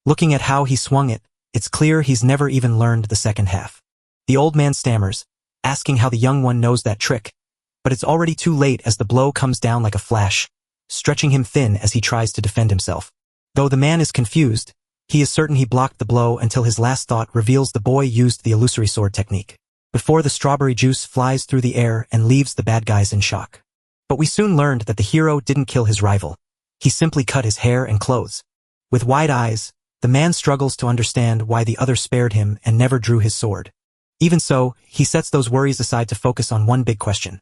Looking at how he swung it, it's clear he's never even learned the second half. The old man stammers, asking how the young one knows that trick, but it's already too late as the blow comes down like a flash, stretching him thin as he tries to defend himself. Though the man is confused, he is certain he blocked the blow until his last thought reveals the boy used the illusory sword technique. Before the strawberry juice flies through the air and leaves the bad guys in shock. But we soon learned that the hero didn't kill his rival. He simply cut his hair and clothes. With wide eyes, the man struggles to understand why the other spared him and never drew his sword. Even so, he sets those worries aside to focus on one big question.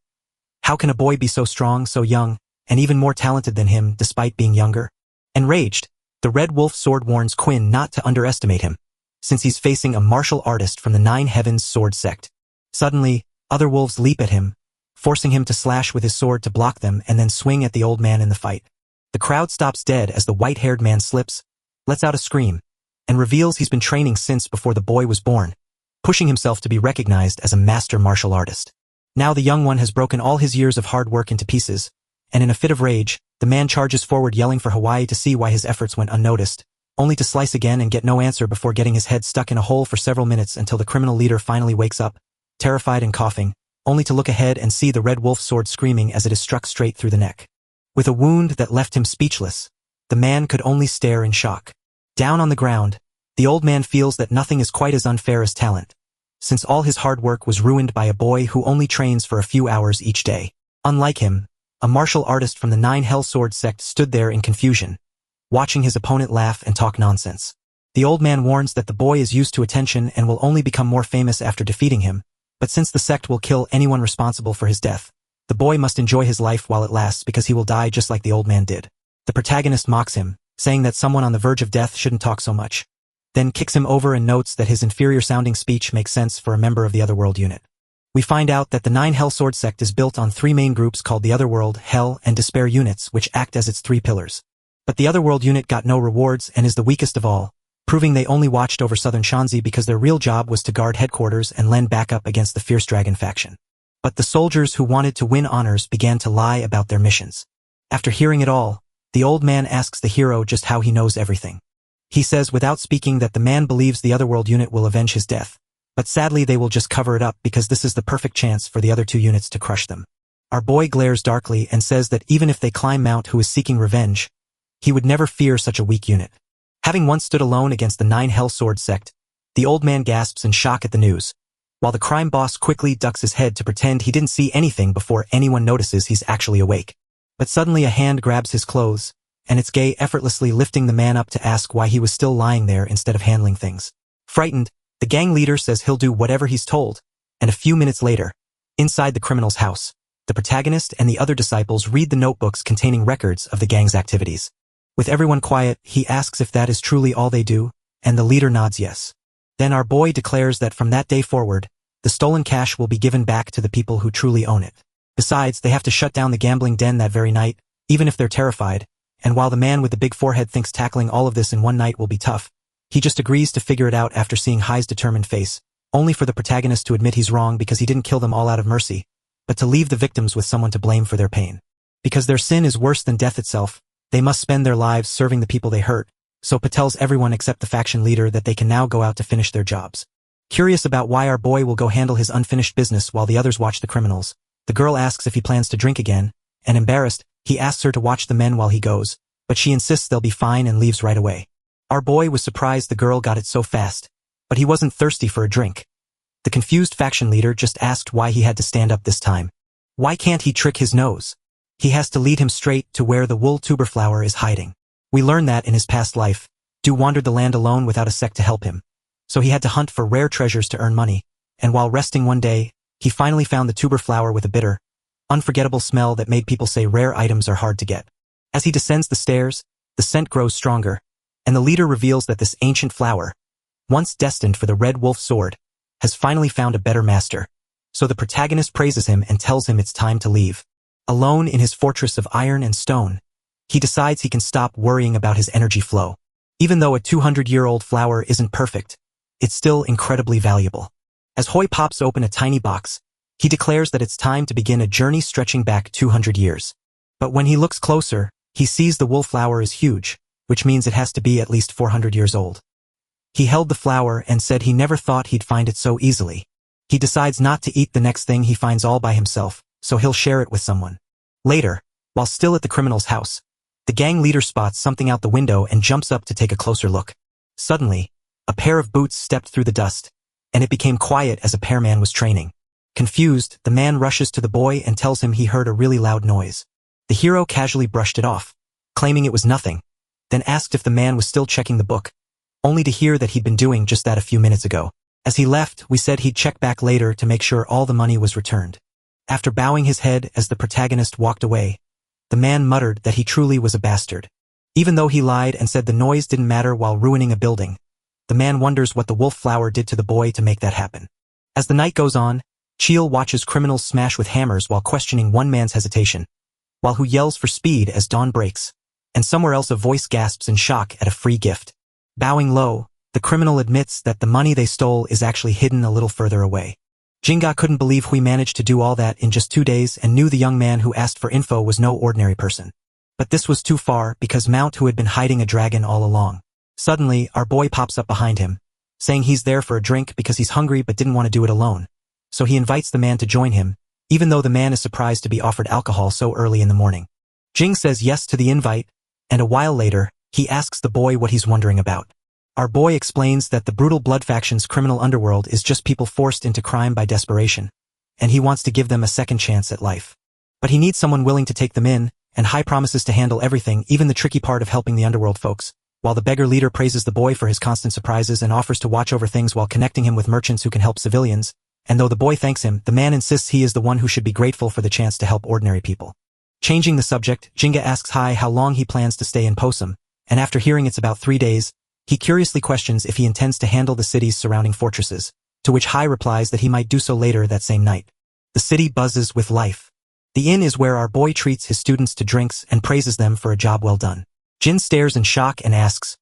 How can a boy be so strong, so young, and even more talented than him despite being younger? Enraged, the Red Wolf sword warns Quinn not to underestimate him, since he's facing a martial artist from the Nine Heavens sword sect. Suddenly, other wolves leap at him, forcing him to slash with his sword to block them and then swing at the old man in the fight. The crowd stops dead as the white-haired man slips, lets out a scream, and reveals he's been training since before the boy was born, pushing himself to be recognized as a master martial artist. Now the young one has broken all his years of hard work into pieces, and in a fit of rage, the man charges forward yelling for Hawaii to see why his efforts went unnoticed, only to slice again and get no answer before getting his head stuck in a hole for several minutes until the criminal leader finally wakes up, terrified and coughing, only to look ahead and see the Red Wolf sword screaming as it is struck straight through the neck. With a wound that left him speechless, the man could only stare in shock. Down on the ground, the old man feels that nothing is quite as unfair as talent, since all his hard work was ruined by a boy who only trains for a few hours each day. Unlike him, a martial artist from the Nine Hell Sword sect stood there in confusion, watching his opponent laugh and talk nonsense. The old man warns that the boy is used to attention and will only become more famous after defeating him, but since the sect will kill anyone responsible for his death, the boy must enjoy his life while it lasts because he will die just like the old man did. The protagonist mocks him, saying that someone on the verge of death shouldn't talk so much, then kicks him over and notes that his inferior-sounding speech makes sense for a member of the Otherworld unit. We find out that the Nine Hell Sword sect is built on three main groups called the Otherworld, Hell, and Despair units, which act as its three pillars. But the Otherworld unit got no rewards and is the weakest of all, proving they only watched over southern Shanxi because their real job was to guard headquarters and lend backup against the Fierce Dragon faction. But the soldiers who wanted to win honors began to lie about their missions. After hearing it all, the old man asks the hero just how he knows everything. He says without speaking that the man believes the Otherworld unit will avenge his death, but sadly they will just cover it up because this is the perfect chance for the other two units to crush them. Our boy glares darkly and says that even if they climb Mount Hua seeking revenge, he would never fear such a weak unit. Having once stood alone against the Nine Hell Sword sect, the old man gasps in shock at the news, while the crime boss quickly ducks his head to pretend he didn't see anything before anyone notices he's actually awake. But suddenly a hand grabs his clothes, and it's Gay effortlessly lifting the man up to ask why he was still lying there instead of handling things. Frightened, the gang leader says he'll do whatever he's told, and a few minutes later, inside the criminal's house, the protagonist and the other disciples read the notebooks containing records of the gang's activities. With everyone quiet, he asks if that is truly all they do, and the leader nods yes. Then our boy declares that from that day forward, the stolen cash will be given back to the people who truly own it. Besides, they have to shut down the gambling den that very night, even if they're terrified, and while the man with the big forehead thinks tackling all of this in one night will be tough, he just agrees to figure it out after seeing Hai's determined face, only for the protagonist to admit he's wrong because he didn't kill them all out of mercy, but to leave the victims with someone to blame for their pain. Because their sin is worse than death itself, they must spend their lives serving the people they hurt, so Pa tells everyone except the faction leader that they can now go out to finish their jobs. Curious about why our boy will go handle his unfinished business while the others watch the criminals, the girl asks if he plans to drink again, and embarrassed, he asks her to watch the men while he goes, but she insists they'll be fine and leaves right away. Our boy was surprised the girl got it so fast, but he wasn't thirsty for a drink. The confused faction leader just asked why he had to stand up this time. Why can't he trick his nose? He has to lead him straight to where the wool tuber flower is hiding. We learn that in his past life, Du wandered the land alone without a sect to help him, so he had to hunt for rare treasures to earn money, and while resting one day, he finally found the tuber flower with a bitter, unforgettable smell that made people say rare items are hard to get. As he descends the stairs, the scent grows stronger, and the leader reveals that this ancient flower, once destined for the Red Wolf sword, has finally found a better master. So the protagonist praises him and tells him it's time to leave. Alone in his fortress of iron and stone, he decides he can stop worrying about his energy flow. Even though a 200-year-old flower isn't perfect, it's still incredibly valuable. As Hoi pops open a tiny box, he declares that it's time to begin a journey stretching back 200 years. But when he looks closer, he sees the wool flower is huge, which means it has to be at least 400 years old. He held the flower and said he never thought he'd find it so easily. He decides not to eat the next thing he finds all by himself, so he'll share it with someone. Later, while still at the criminal's house, the gang leader spots something out the window and jumps up to take a closer look. Suddenly, a pair of boots stepped through the dust, and it became quiet as a pairman was training. Confused, the man rushes to the boy and tells him he heard a really loud noise. The hero casually brushed it off, claiming it was nothing, then asked if the man was still checking the book, only to hear that he'd been doing just that a few minutes ago. As he left, we said he'd check back later to make sure all the money was returned. After bowing his head as the protagonist walked away, the man muttered that he truly was a bastard. Even though he lied and said the noise didn't matter while ruining a building, the man wonders what the wolf flower did to the boy to make that happen. As the night goes on, Cheel watches criminals smash with hammers while questioning one man's hesitation, while who yells for speed as dawn breaks, and somewhere else a voice gasps in shock at a free gift. Bowing low, the criminal admits that the money they stole is actually hidden a little further away. Jinga couldn't believe Hui managed to do all that in just 2 days and knew the young man who asked for info was no ordinary person. But this was too far because Mount Hua had been hiding a dragon all along. Suddenly, our boy pops up behind him, saying he's there for a drink because he's hungry but didn't want to do it alone. So he invites the man to join him, even though the man is surprised to be offered alcohol so early in the morning. Jing says yes to the invite, and a while later, he asks the boy what he's wondering about. Our boy explains that the brutal blood faction's criminal underworld is just people forced into crime by desperation, and he wants to give them a second chance at life. But he needs someone willing to take them in, and Hai promises to handle everything, even the tricky part of helping the underworld folks, while the beggar leader praises the boy for his constant surprises and offers to watch over things while connecting him with merchants who can help civilians, and though the boy thanks him, the man insists he is the one who should be grateful for the chance to help ordinary people. Changing the subject, Jinga asks Hai how long he plans to stay in Posen, and after hearing it's about 3 days, he curiously questions if he intends to handle the city's surrounding fortresses, to which Hai replies that he might do so later that same night. The city buzzes with life. The inn is where our boy treats his students to drinks and praises them for a job well done. Jin stares in shock and asks,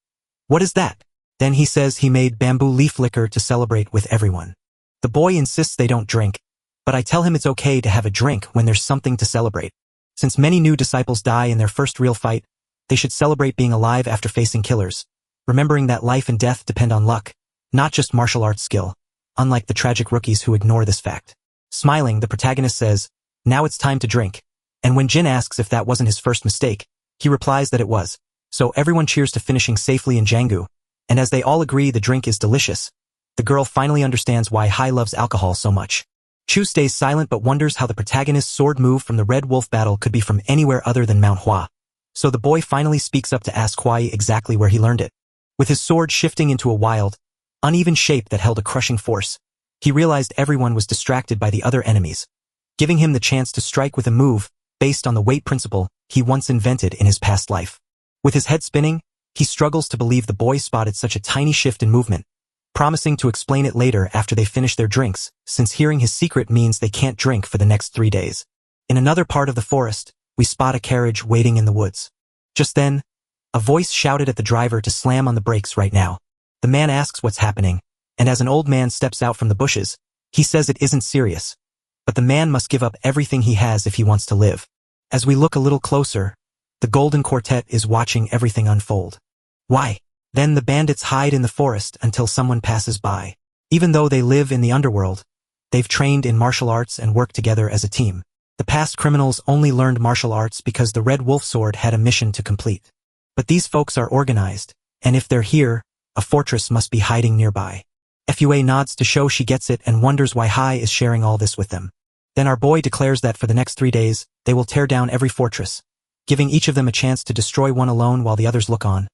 "What is that?" Then he says he made bamboo leaf liquor to celebrate with everyone. The boy insists they don't drink, but I tell him it's okay to have a drink when there's something to celebrate. Since many new disciples die in their first real fight, they should celebrate being alive after facing killers, remembering that life and death depend on luck, not just martial arts skill, unlike the tragic rookies who ignore this fact. Smiling, the protagonist says, "Now it's time to drink," and when Jin asks if that wasn't his first mistake, he replies that it was. So everyone cheers to finishing safely in Jangu, and as they all agree the drink is delicious, the girl finally understands why Hai loves alcohol so much. Chu stays silent but wonders how the protagonist's sword move from the Red Wolf battle could be from anywhere other than Mount Hua. So the boy finally speaks up to ask Huai exactly where he learned it. With his sword shifting into a wild, uneven shape that held a crushing force, he realized everyone was distracted by the other enemies, giving him the chance to strike with a move based on the weight principle he once invented in his past life. With his head spinning, he struggles to believe the boy spotted such a tiny shift in movement, promising to explain it later after they finish their drinks, since hearing his secret means they can't drink for the next 3 days. In another part of the forest, we spot a carriage waiting in the woods. Just then, a voice shouted at the driver to slam on the brakes right now. The man asks what's happening, and as an old man steps out from the bushes, he says it isn't serious, but the man must give up everything he has if he wants to live. As we look a little closer, the Golden Quartet is watching everything unfold. Why? Then the bandits hide in the forest until someone passes by. Even though they live in the underworld, they've trained in martial arts and work together as a team. The past criminals only learned martial arts because the Red Wolf sword had a mission to complete. But these folks are organized, and if they're here, a fortress must be hiding nearby. Fua nods to show she gets it and wonders why Hai is sharing all this with them. Then our boy declares that for the next 3 days, they will tear down every fortress, giving each of them a chance to destroy one alone while the others look on.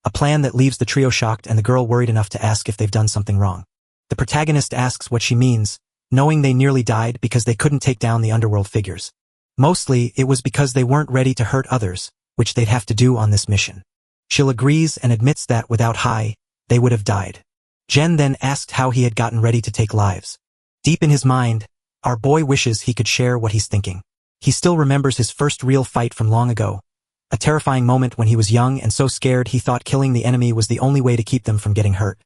A plan that leaves the trio shocked and the girl worried enough to ask if they've done something wrong. The protagonist asks what she means, knowing they nearly died because they couldn't take down the underworld figures. Mostly, it was because they weren't ready to hurt others, which they'd have to do on this mission. She'll agrees and admits that without Hai, they would have died. Jen then asked how he had gotten ready to take lives. Deep in his mind, our boy wishes he could share what he's thinking. He still remembers his first real fight from long ago, a terrifying moment when he was young and so scared he thought killing the enemy was the only way to keep them from getting hurt.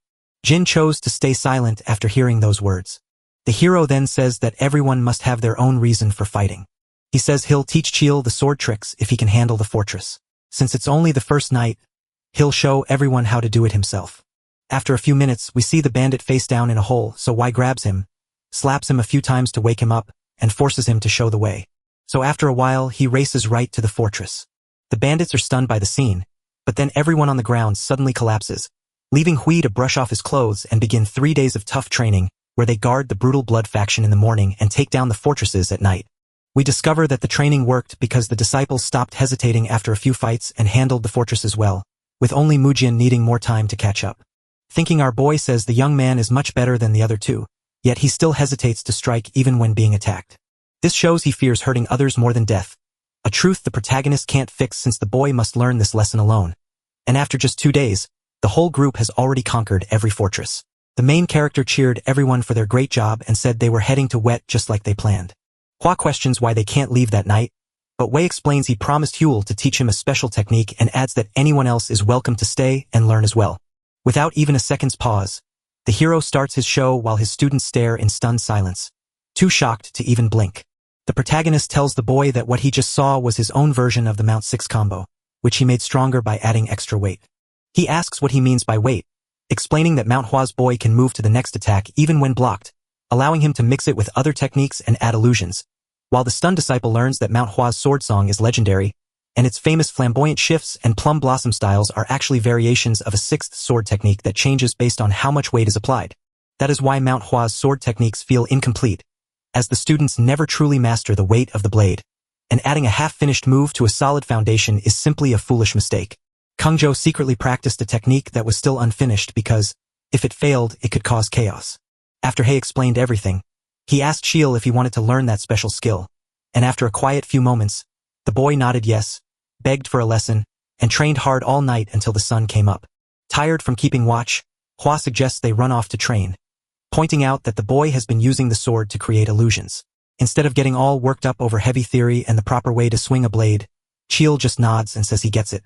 Jin chose to stay silent after hearing those words. The hero then says that everyone must have their own reason for fighting. He says he'll teach Cheel the sword tricks if he can handle the fortress. Since it's only the first night, He'll show everyone how to do it himself. After a few minutes, we see the bandit face down in a hole, so Wai grabs him, slaps him a few times to wake him up, and forces him to show the way. So after a while, he races right to the fortress. The bandits are stunned by the scene, but then everyone on the ground suddenly collapses, leaving Hui to brush off his clothes and begin 3 days of tough training, where they guard the brutal blood faction in the morning and take down the fortresses at night. We discover that the training worked because the disciples stopped hesitating after a few fights and handled the fortresses well, with only Mujin needing more time to catch up. Thinking our boy says the young man is much better than the other two, yet he still hesitates to strike even when being attacked. This shows he fears hurting others more than death, a truth the protagonist can't fix since the boy must learn this lesson alone. And after just 2 days, the whole group has already conquered every fortress. The main character cheered everyone for their great job and said they were heading to Wet just like they planned. Hua questions why they can't leave that night, but Wei explains he promised Huel to teach him a special technique and adds that anyone else is welcome to stay and learn as well. Without even a second's pause, the hero starts his show while his students stare in stunned silence, too shocked to even blink. The protagonist tells the boy that what he just saw was his own version of the Mount 6 combo, which he made stronger by adding extra weight. He asks what he means by weight, explaining that Mount Hua's boy can move to the next attack even when blocked, allowing him to mix it with other techniques and add illusions, while the stunned disciple learns that Mount Hua's sword song is legendary, and its famous flamboyant shifts and plum blossom styles are actually variations of a 6th sword technique that changes based on how much weight is applied. That is why Mount Hua's sword techniques feel incomplete, as the students never truly master the weight of the blade, and adding a half-finished move to a solid foundation is simply a foolish mistake. Kungjo secretly practiced a technique that was still unfinished because, if it failed, it could cause chaos. After Hei explained everything, he asked Shiel if he wanted to learn that special skill, and after a quiet few moments, the boy nodded yes, begged for a lesson, and trained hard all night until the sun came up. Tired from keeping watch, Hua suggests they run off to train, pointing out that the boy has been using the sword to create illusions. Instead of getting all worked up over heavy theory and the proper way to swing a blade, Shiel just nods and says he gets it.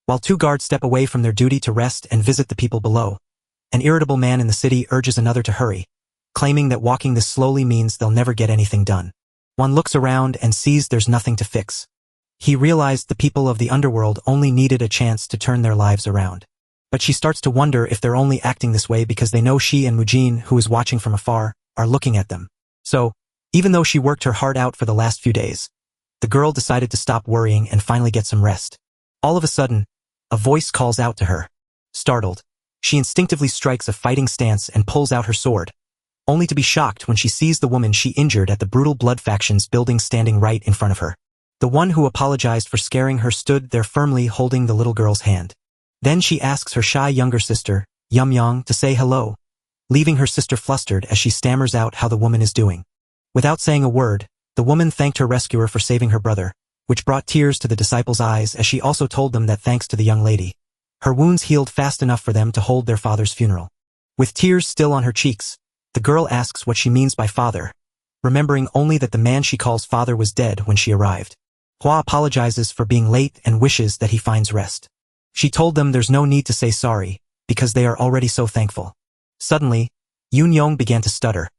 While 2 guards step away from their duty to rest and visit the people below, an irritable man in the city urges another to hurry, claiming that walking this slowly means they'll never get anything done. One looks around and sees there's nothing to fix. He realized the people of the underworld only needed a chance to turn their lives around. But she starts to wonder if they're only acting this way because they know she and Mujin, who is watching from afar, are looking at them. So, even though she worked her heart out for the last few days, the girl decided to stop worrying and finally get some rest. All of a sudden, a voice calls out to her. Startled, she instinctively strikes a fighting stance and pulls out her sword, only to be shocked when she sees the woman she injured at the brutal blood faction's building standing right in front of her. The one who apologized for scaring her stood there firmly holding the little girl's hand. Then she asks her shy younger sister, Yum-Yang, to say hello, leaving her sister flustered as she stammers out how the woman is doing. Without saying a word, the woman thanked her rescuer for saving her brother, which brought tears to the disciples' eyes as she also told them that thanks to the young lady, her wounds healed fast enough for them to hold their father's funeral. With tears still on her cheeks, the girl asks what she means by father, remembering only that the man she calls father was dead when she arrived. Hua apologizes for being late and wishes that he finds rest. She told them there's no need to say sorry, because they are already so thankful. Suddenly, Yun-Yong began to stutter,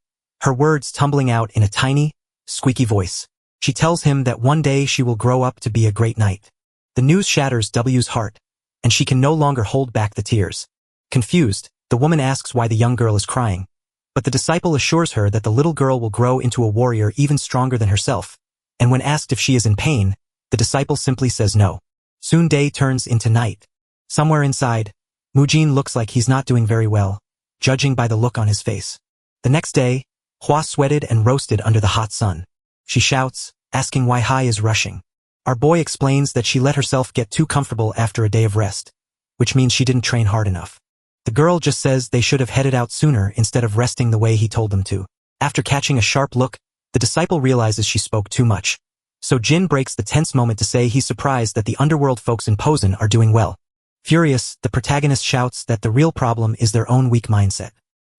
her words tumbling out in a tiny, squeaky voice. She tells him that one day she will grow up to be a great knight. The news shatters W's heart, and she can no longer hold back the tears. Confused, the woman asks why the young girl is crying, but the disciple assures her that the little girl will grow into a warrior even stronger than herself, and when asked if she is in pain, the disciple simply says no. Soon day turns into night. Somewhere inside, Mujin looks like he's not doing very well, judging by the look on his face. The next day, Hua sweated and roasted under the hot sun. She shouts, asking why Hai is rushing. Our boy explains that she let herself get too comfortable after a day of rest, which means she didn't train hard enough. The girl just says they should have headed out sooner instead of resting the way he told them to. After catching a sharp look, the disciple realizes she spoke too much. So Jin breaks the tense moment to say he's surprised that the underworld folks in Posen are doing well. Furious, the protagonist shouts that the real problem is their own weak mindset.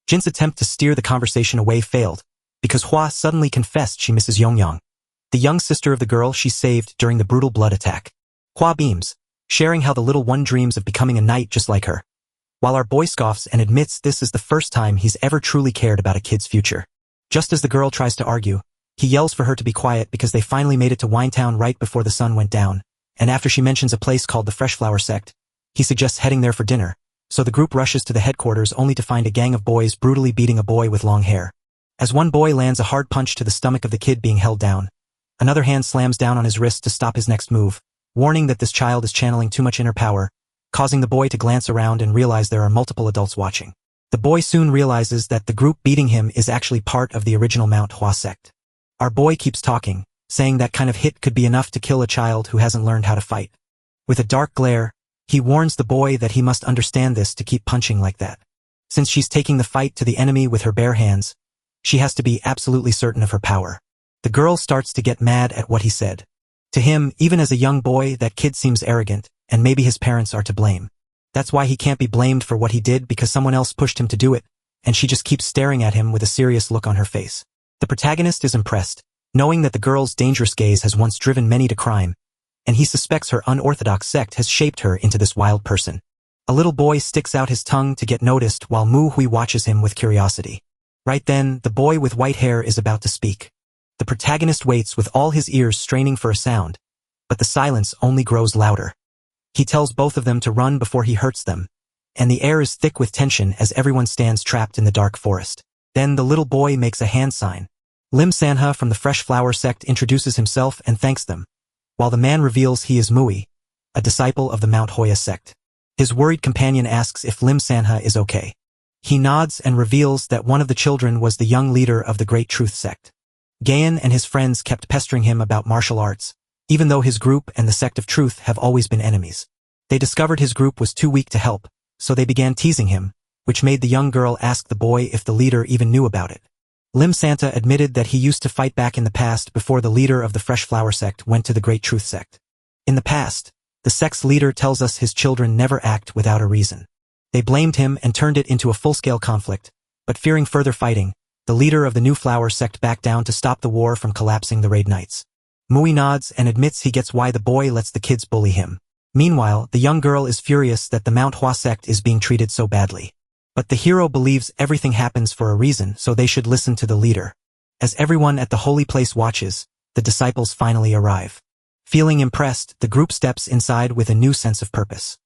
Jin's attempt to steer the conversation away failed, because Hua suddenly confessed she misses Yongyang, the young sister of the girl she saved during the brutal blood attack. Hua beams, sharing how the little one dreams of becoming a knight just like her, while our boy scoffs and admits this is the first time he's ever truly cared about a kid's future. Just as the girl tries to argue, he yells for her to be quiet because they finally made it to Winetown right before the sun went down, and after she mentions a place called the Freshflower Sect, He suggests heading there for dinner, so the group rushes to the headquarters only to find a gang of boys brutally beating a boy with long hair. As one boy lands a hard punch to the stomach of the kid being held down, another hand slams down on his wrist to stop his next move, warning that this child is channeling too much inner power, causing the boy to glance around and realize there are multiple adults watching. The boy soon realizes that the group beating him is actually part of the original Mount Hua sect. Our boy keeps talking, saying that kind of hit could be enough to kill a child who hasn't learned how to fight. With a dark glare, he warns the boy that he must understand this to keep punching like that. Since she's taking the fight to the enemy with her bare hands, she has to be absolutely certain of her power. The girl starts to get mad at what he said. To him, even as a young boy, that kid seems arrogant, and maybe his parents are to blame. That's why he can't be blamed for what he did because someone else pushed him to do it, and she just keeps staring at him with a serious look on her face. The protagonist is impressed, knowing that the girl's dangerous gaze has once driven many to crime, and he suspects her unorthodox sect has shaped her into this wild person. A little boy sticks out his tongue to get noticed while Manhwa watches him with curiosity. Right then, the boy with white hair is about to speak. The protagonist waits with all his ears straining for a sound, but the silence only grows louder. He tells both of them to run before he hurts them, and the air is thick with tension as everyone stands trapped in the dark forest. Then the little boy makes a hand sign. Lim Sanha from the Fresh Flower sect introduces himself and thanks them, while the man reveals he is Mui, a disciple of the Mount Hua sect. His worried companion asks if Lim Sanha is okay. He nods and reveals that one of the children was the young leader of the Great Truth sect. Gayan and his friends kept pestering him about martial arts, even though his group and the sect of truth have always been enemies. They discovered his group was too weak to help, so they began teasing him, which made the young girl ask the boy if the leader even knew about it. Lim Santa admitted that he used to fight back in the past before the leader of the Fresh Flower sect went to the Great Truth sect. In the past, the sect's leader tells us his children never act without a reason. They blamed him and turned it into a full-scale conflict, but fearing further fighting, the leader of the New Flower sect backed down to stop the war from collapsing the Raid Knights. Mui nods and admits he gets why the boy lets the kids bully him. Meanwhile, the young girl is furious that the Mount Hua sect is being treated so badly. But the hero believes everything happens for a reason, so they should listen to the leader. As everyone at the holy place watches, the disciples finally arrive. Feeling impressed, the group steps inside with a new sense of purpose.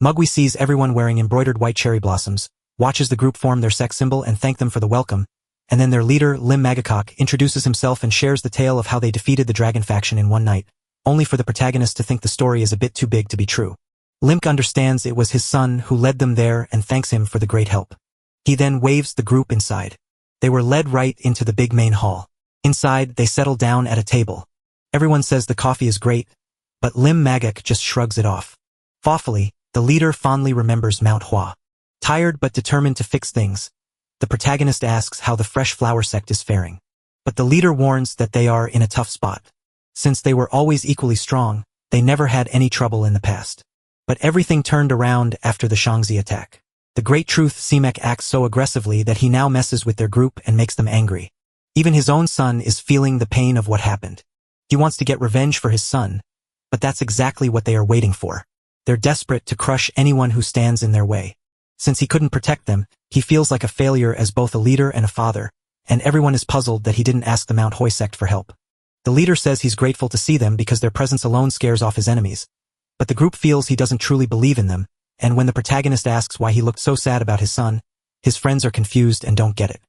Mugwi sees everyone wearing embroidered white cherry blossoms, watches the group form their sect symbol and thank them for the welcome, and then their leader, Lim Magacock, introduces himself and shares the tale of how they defeated the dragon faction in one night, only for the protagonist to think the story is a bit too big to be true. Limk understands it was his son who led them there and thanks him for the great help. He then waves the group inside. They were led right into the big main hall. Inside, they settle down at a table. Everyone says the coffee is great, but Lim Magak just shrugs it off. Thoughtfully, the leader fondly remembers Mount Hua. Tired but determined to fix things, the protagonist asks how the Fresh Flower sect is faring. But the leader warns that they are in a tough spot. Since they were always equally strong, they never had any trouble in the past. But everything turned around after the Shangzi attack. The Great Truth Simek acts so aggressively that he now messes with their group and makes them angry. Even his own son is feeling the pain of what happened. He wants to get revenge for his son, but that's exactly what they are waiting for. They're desperate to crush anyone who stands in their way. Since he couldn't protect them, he feels like a failure as both a leader and a father, and everyone is puzzled that he didn't ask the Mount Hua sect for help. The leader says he's grateful to see them because their presence alone scares off his enemies, but the group feels he doesn't truly believe in them, and when the protagonist asks why he looked so sad about his son, his friends are confused and don't get it.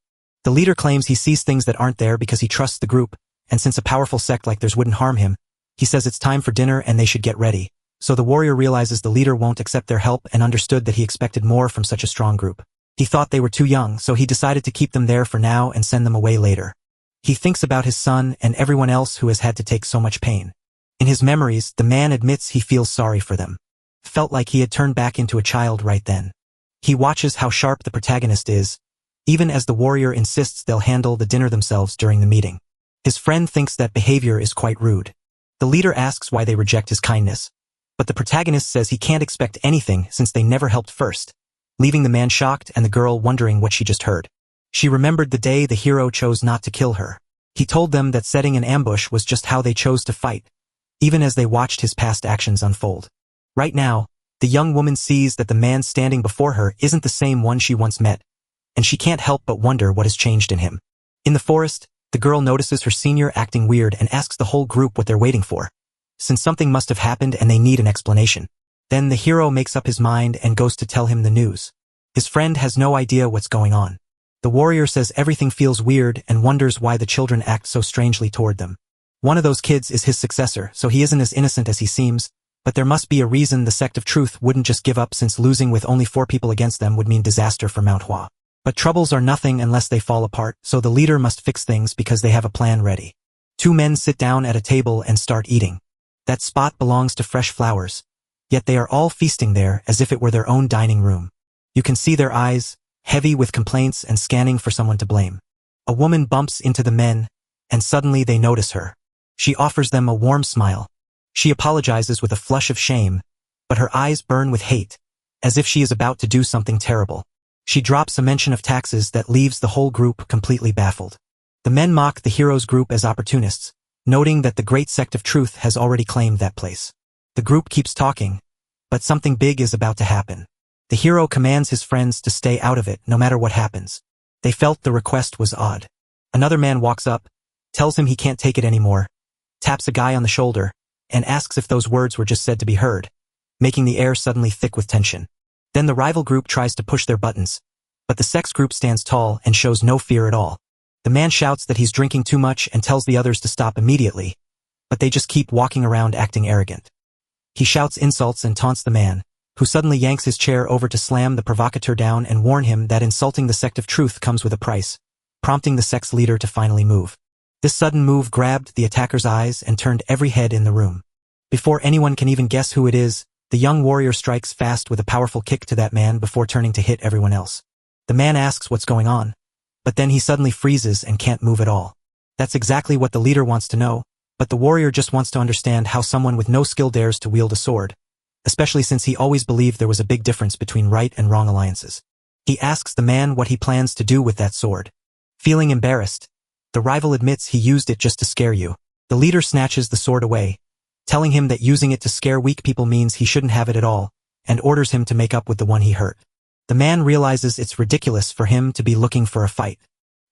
The leader claims he sees things that aren't there because he trusts the group, and since a powerful sect like theirs wouldn't harm him, he says it's time for dinner and they should get ready. So the warrior realizes the leader won't accept their help and understood that he expected more from such a strong group. He thought they were too young, so he decided to keep them there for now and send them away later. He thinks about his son and everyone else who has had to take so much pain. In his memories, the man admits he feels sorry for them. Felt like he had turned back into a child right then. He watches how sharp the protagonist is, even as the warrior insists they'll handle the dinner themselves during the meeting. His friend thinks that behavior is quite rude. The leader asks why they reject his kindness, but the protagonist says he can't expect anything since they never helped first, leaving the man shocked and the girl wondering what she just heard. She remembered the day the hero chose not to kill her. He told them that setting an ambush was just how they chose to fight, even as they watched his past actions unfold. Right now, the young woman sees that the man standing before her isn't the same one she once met, and she can't help but wonder what has changed in him. In the forest, the girl notices her senior acting weird and asks the whole group what they're waiting for, since something must have happened and they need an explanation. Then the hero makes up his mind and goes to tell him the news. His friend has no idea what's going on. The warrior says everything feels weird and wonders why the children act so strangely toward them. One of those kids is his successor, so he isn't as innocent as he seems, but there must be a reason the sect of truth wouldn't just give up, since losing with only 4 people against them would mean disaster for Mount Hua. But troubles are nothing unless they fall apart, so the leader must fix things because they have a plan ready. 2 men sit down at a table and start eating. That spot belongs to fresh flowers, yet they are all feasting there as if it were their own dining room. You can see their eyes, heavy with complaints and scanning for someone to blame. A woman bumps into the men, and suddenly they notice her. She offers them a warm smile. She apologizes with a flush of shame, but her eyes burn with hate, as if she is about to do something terrible. She drops a mention of taxes that leaves the whole group completely baffled. The men mock the hero's group as opportunists, noting that the great sect of truth has already claimed that place. The group keeps talking, but something big is about to happen. The hero commands his friends to stay out of it no matter what happens. They felt the request was odd. Another man walks up, tells him he can't take it anymore, taps a guy on the shoulder, and asks if those words were just said to be heard, making the air suddenly thick with tension. Then the rival group tries to push their buttons, but the sex group stands tall and shows no fear at all. The man shouts that he's drinking too much and tells the others to stop immediately, but they just keep walking around acting arrogant. He shouts insults and taunts the man, who suddenly yanks his chair over to slam the provocateur down and warn him that insulting the sect of truth comes with a price, prompting the sect's leader to finally move. This sudden move grabbed the attacker's eyes and turned every head in the room. Before anyone can even guess who it is, the young warrior strikes fast with a powerful kick to that man before turning to hit everyone else. The man asks what's going on, but then he suddenly freezes and can't move at all. That's exactly what the leader wants to know, but the warrior just wants to understand how someone with no skill dares to wield a sword, especially since he always believed there was a big difference between right and wrong alliances. He asks the man what he plans to do with that sword. Feeling embarrassed, the rival admits he used it just to scare you. The leader snatches the sword away, telling him that using it to scare weak people means he shouldn't have it at all, and orders him to make up with the one he hurt. The man realizes it's ridiculous for him to be looking for a fight.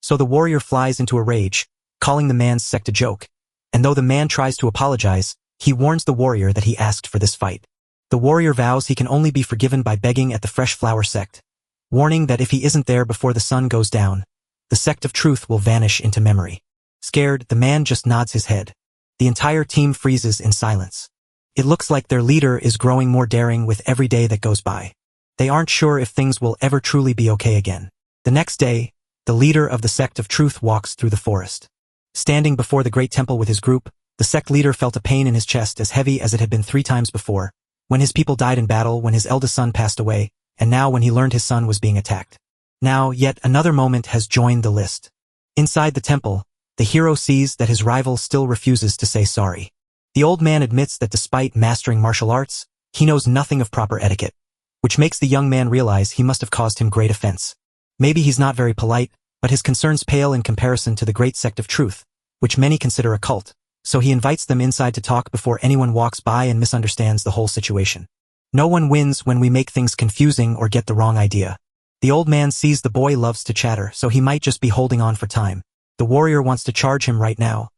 So the warrior flies into a rage, calling the man's sect a joke, and though the man tries to apologize, he warns the warrior that he asked for this fight. The warrior vows he can only be forgiven by begging at the Fresh Flower sect, warning that if he isn't there before the sun goes down, the sect of truth will vanish into memory. Scared, the man just nods his head. The entire team freezes in silence. It looks like their leader is growing more daring with every day that goes by. They aren't sure if things will ever truly be okay again. The next day, the leader of the sect of truth walks through the forest. Standing before the great temple with his group, the sect leader felt a pain in his chest as heavy as it had been 3 times before, when his people died in battle, when his eldest son passed away, and now when he learned his son was being attacked. Now, yet another moment has joined the list. Inside the temple, the hero sees that his rival still refuses to say sorry. The old man admits that despite mastering martial arts, he knows nothing of proper etiquette, which makes the young man realize he must have caused him great offense. Maybe he's not very polite, but his concerns pale in comparison to the great sect of truth, which many consider a cult, so he invites them inside to talk before anyone walks by and misunderstands the whole situation. No one wins when we make things confusing or get the wrong idea. The old man sees the boy loves to chatter, so he might just be holding on for time. The warrior wants to charge him right now,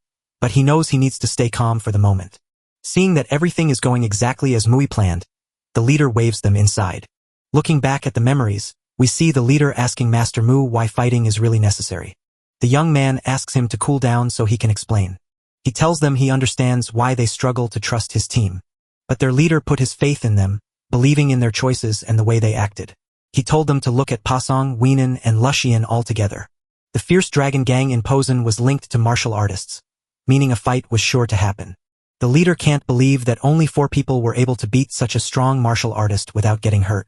but he knows he needs to stay calm for the moment. Seeing that everything is going exactly as Mui planned, the leader waves them inside. Looking back at the memories, we see the leader asking Master Mu why fighting is really necessary. The young man asks him to cool down so he can explain. He tells them he understands why they struggle to trust his team. But their leader put his faith in them, believing in their choices and the way they acted. He told them to look at Pasong, Weinen, and Lushian all together. The fierce dragon gang in Posen was linked to martial artists, meaning a fight was sure to happen. The leader can't believe that only 4 people were able to beat such a strong martial artist without getting hurt.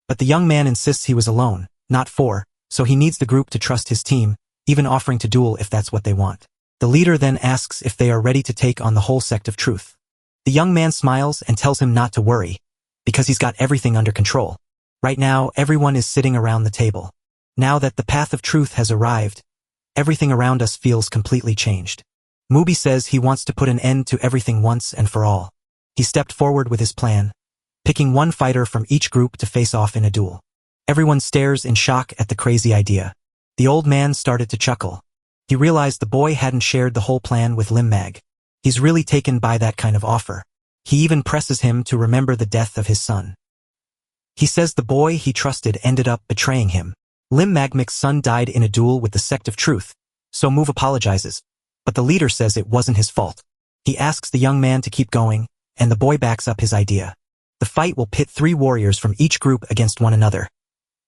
But the young man insists he was alone, not 4, so he needs the group to trust his team, even offering to duel if that's what they want. The leader then asks if they are ready to take on the whole sect of truth. The young man smiles and tells him not to worry, because he's got everything under control. Right now, everyone is sitting around the table. Now that the path of truth has arrived, everything around us feels completely changed. Mubi says he wants to put an end to everything once and for all. He stepped forward with his plan, picking 1 fighter from each group to face off in a duel. Everyone stares in shock at the crazy idea. The old man started to chuckle. He realized the boy hadn't shared the whole plan with Lim Mag. He's really taken by that kind of offer. He even presses him to remember the death of his son. He says the boy he trusted ended up betraying him. Lim Magmic's son died in a duel with the Sect of Truth, so Move apologizes, but the leader says it wasn't his fault. He asks the young man to keep going, and the boy backs up his idea. The fight will pit 3 warriors from each group against one another.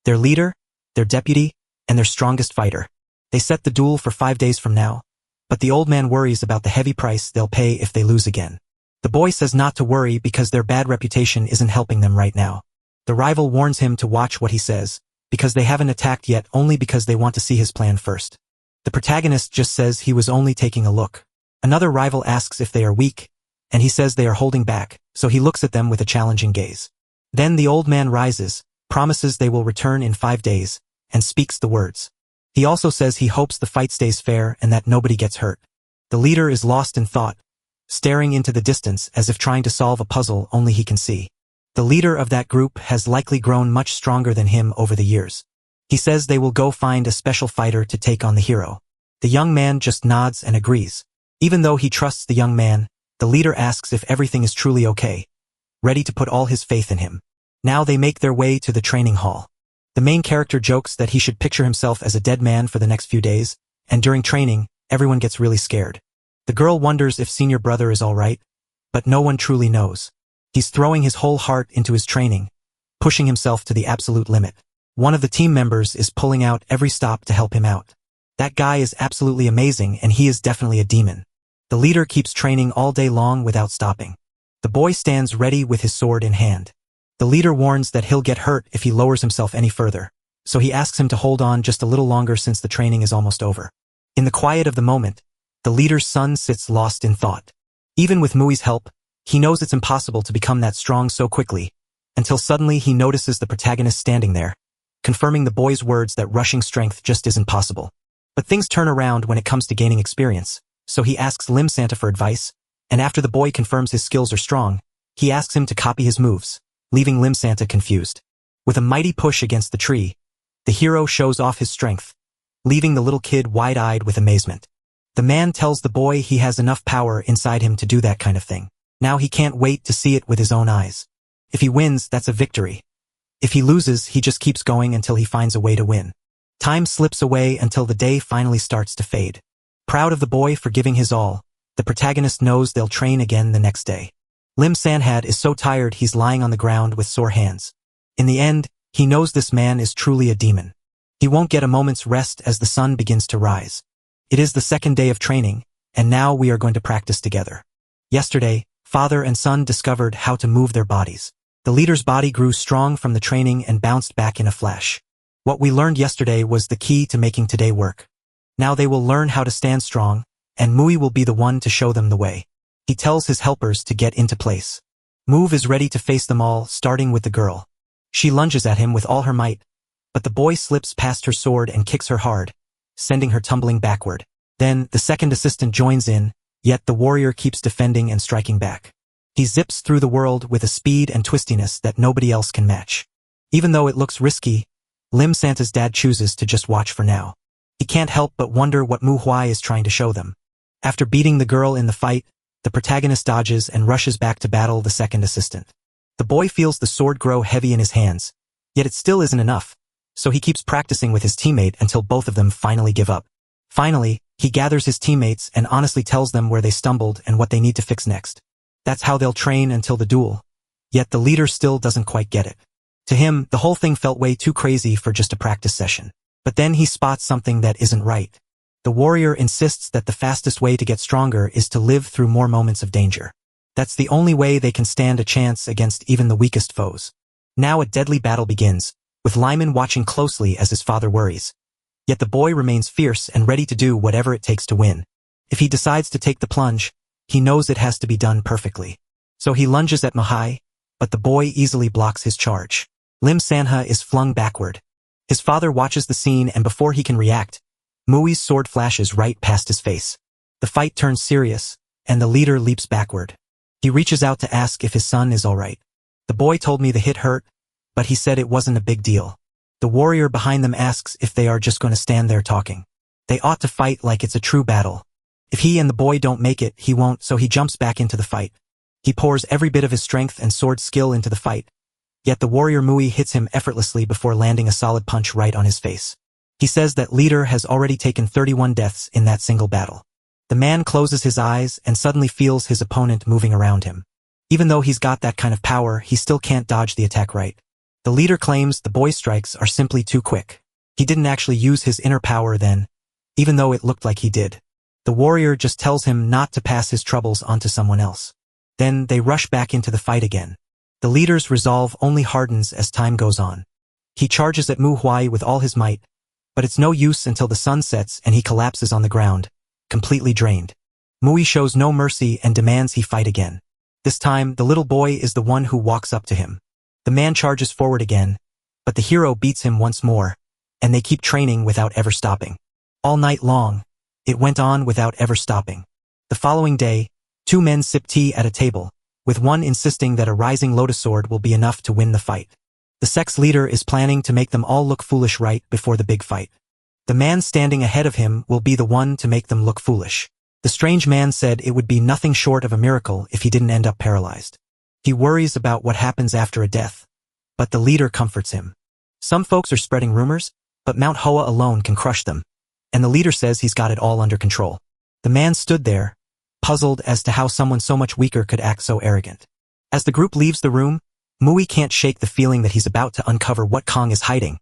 Their leader, their deputy, and their strongest fighter. They set the duel for 5 days from now, but the old man worries about the heavy price they'll pay if they lose again. The boy says not to worry because their bad reputation isn't helping them right now. The rival warns him to watch what he says, because they haven't attacked yet only because they want to see his plan first. The protagonist just says he was only taking a look. Another rival asks if they are weak, and he says they are holding back, so he looks at them with a challenging gaze. Then the old man rises, promises they will return in 5 days, and speaks the words. He also says he hopes the fight stays fair and that nobody gets hurt. The leader is lost in thought, staring into the distance as if trying to solve a puzzle only he can see. The leader of that group has likely grown much stronger than him over the years. He says they will go find a special fighter to take on the hero. The young man just nods and agrees. Even though he trusts the young man, the leader asks if everything is truly okay, ready to put all his faith in him. Now they make their way to the training hall. The main character jokes that he should picture himself as a dead man for the next few days, and during training, everyone gets really scared. The girl wonders if senior brother is alright, but no one truly knows. He's throwing his whole heart into his training, pushing himself to the absolute limit. One of the team members is pulling out every stop to help him out. That guy is absolutely amazing and he is definitely a demon. The leader keeps training all day long without stopping. The boy stands ready with his sword in hand. The leader warns that he'll get hurt if he lowers himself any further, so he asks him to hold on just a little longer since the training is almost over. In the quiet of the moment, the leader's son sits lost in thought. Even with Mui's help, he knows it's impossible to become that strong so quickly, until suddenly he notices the protagonist standing there, confirming the boy's words that rushing strength just isn't possible. But things turn around when it comes to gaining experience, so he asks Lim Santa for advice, and after the boy confirms his skills are strong, he asks him to copy his moves, leaving Lim Santa confused. With a mighty push against the tree, the hero shows off his strength, leaving the little kid wide-eyed with amazement. The man tells the boy he has enough power inside him to do that kind of thing. Now he can't wait to see it with his own eyes. If he wins, that's a victory. If he loses, he just keeps going until he finds a way to win. Time slips away until the day finally starts to fade. Proud of the boy for giving his all, the protagonist knows they'll train again the next day. Lim Sanhad is so tired he's lying on the ground with sore hands. In the end, he knows this man is truly a demon. He won't get a moment's rest as the sun begins to rise. It is the 2nd day of training, and now we are going to practice together. Yesterday, father and son discovered how to move their bodies. The leader's body grew strong from the training and bounced back in a flash. What we learned yesterday was the key to making today work. Now they will learn how to stand strong, and Mui will be the one to show them the way. He tells his helpers to get into place. Move is ready to face them all, starting with the girl. She lunges at him with all her might, but the boy slips past her sword and kicks her hard, sending her tumbling backward. Then, the second assistant joins in, yet the warrior keeps defending and striking back. He zips through the world with a speed and twistiness that nobody else can match. Even though it looks risky, Lim Santa's dad chooses to just watch for now. He can't help but wonder what Manhwa is trying to show them. After beating the girl in the fight, the protagonist dodges and rushes back to battle the second assistant. The boy feels the sword grow heavy in his hands, yet it still isn't enough, so he keeps practicing with his teammate until both of them finally give up. Finally, he gathers his teammates and honestly tells them where they stumbled and what they need to fix next. That's how they'll train until the duel. Yet the leader still doesn't quite get it. To him, the whole thing felt way too crazy for just a practice session. But then he spots something that isn't right. The warrior insists that the fastest way to get stronger is to live through more moments of danger. That's the only way they can stand a chance against even the weakest foes. Now a deadly battle begins, with Lyman watching closely as his father worries. Yet the boy remains fierce and ready to do whatever it takes to win. If he decides to take the plunge, he knows it has to be done perfectly. So he lunges at Mahai, but the boy easily blocks his charge. Lim Sanha is flung backward. His father watches the scene and before he can react, Mui's sword flashes right past his face. The fight turns serious, and the leader leaps backward. He reaches out to ask if his son is alright. The boy told me the hit hurt, but he said it wasn't a big deal. The warrior behind them asks if they are just going to stand there talking. They ought to fight like it's a true battle. If he and the boy don't make it, he won't, so he jumps back into the fight. He pours every bit of his strength and sword skill into the fight. Yet the warrior Mui hits him effortlessly before landing a solid punch right on his face. He says that leader has already taken 31 deaths in that single battle. The man closes his eyes and suddenly feels his opponent moving around him. Even though he's got that kind of power, he still can't dodge the attack right. The leader claims the boy's strikes are simply too quick. He didn't actually use his inner power then, even though it looked like he did. The warrior just tells him not to pass his troubles onto someone else. Then they rush back into the fight again. The leader's resolve only hardens as time goes on. He charges at Mount Hua with all his might, but it's no use until the sun sets and he collapses on the ground, completely drained. Mui shows no mercy and demands he fight again. This time, the little boy is the one who walks up to him. The man charges forward again, but the hero beats him once more, and they keep training without ever stopping. All night long, it went on without ever stopping. The following day, two men sip tea at a table, with one insisting that a rising lotus sword will be enough to win the fight. The sect's leader is planning to make them all look foolish right before the big fight. The man standing ahead of him will be the one to make them look foolish. The strange man said it would be nothing short of a miracle if he didn't end up paralyzed. He worries about what happens after a death, but the leader comforts him. Some folks are spreading rumors, but Mount Hua alone can crush them, and the leader says he's got it all under control. The man stood there, puzzled as to how someone so much weaker could act so arrogant. As the group leaves the room, Mui can't shake the feeling that he's about to uncover what Kong is hiding,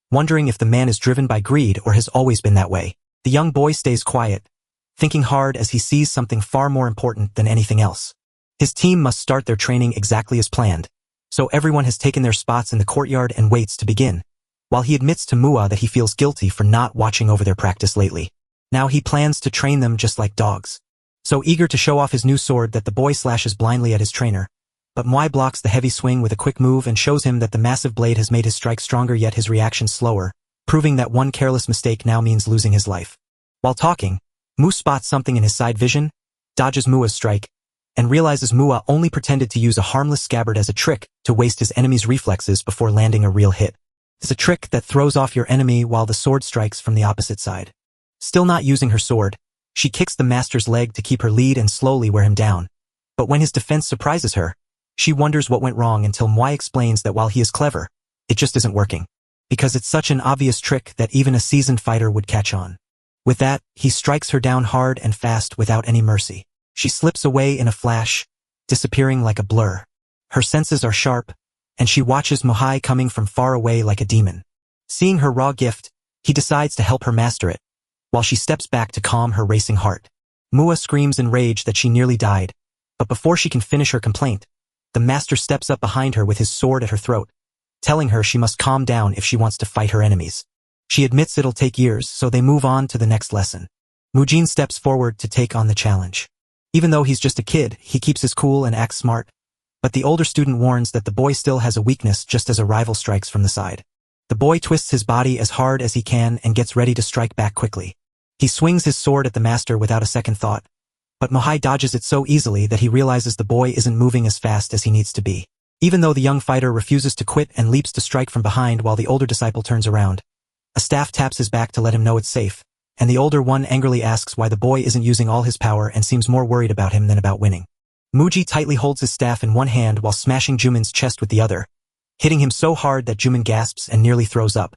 wondering if the man is driven by greed or has always been that way. The young boy stays quiet, thinking hard as he sees something far more important than anything else. His team must start their training exactly as planned, so everyone has taken their spots in the courtyard and waits to begin, while he admits to Mua that he feels guilty for not watching over their practice lately. Now he plans to train them just like dogs. So eager to show off his new sword that the boy slashes blindly at his trainer, but Moi blocks the heavy swing with a quick move and shows him that the massive blade has made his strike stronger yet his reaction slower, proving that one careless mistake now means losing his life. While talking, Mu spots something in his side vision, dodges Mua's strike, and realizes Mua only pretended to use a harmless scabbard as a trick to waste his enemy's reflexes before landing a real hit. It's a trick that throws off your enemy while the sword strikes from the opposite side. Still not using her sword, she kicks the master's leg to keep her lead and slowly wear him down. But when his defense surprises her, she wonders what went wrong until Moi explains that while he is clever, it just isn't working. Because it's such an obvious trick that even a seasoned fighter would catch on. With that, he strikes her down hard and fast without any mercy. She slips away in a flash, disappearing like a blur. Her senses are sharp, and she watches Mohai coming from far away like a demon. Seeing her raw gift, he decides to help her master it, while she steps back to calm her racing heart. Mua screams in rage that she nearly died, but before she can finish her complaint, the master steps up behind her with his sword at her throat, telling her she must calm down if she wants to fight her enemies. She admits it'll take years, so they move on to the next lesson. Mujin steps forward to take on the challenge. Even though he's just a kid, he keeps his cool and acts smart, but the older student warns that the boy still has a weakness just as a rival strikes from the side. The boy twists his body as hard as he can and gets ready to strike back quickly. He swings his sword at the master without a second thought, but Mohai dodges it so easily that he realizes the boy isn't moving as fast as he needs to be. Even though the young fighter refuses to quit and leaps to strike from behind while the older disciple turns around, a staff taps his back to let him know it's safe, and the older one angrily asks why the boy isn't using all his power and seems more worried about him than about winning. Muji tightly holds his staff in one hand while smashing Jumin's chest with the other, hitting him so hard that Jumin gasps and nearly throws up.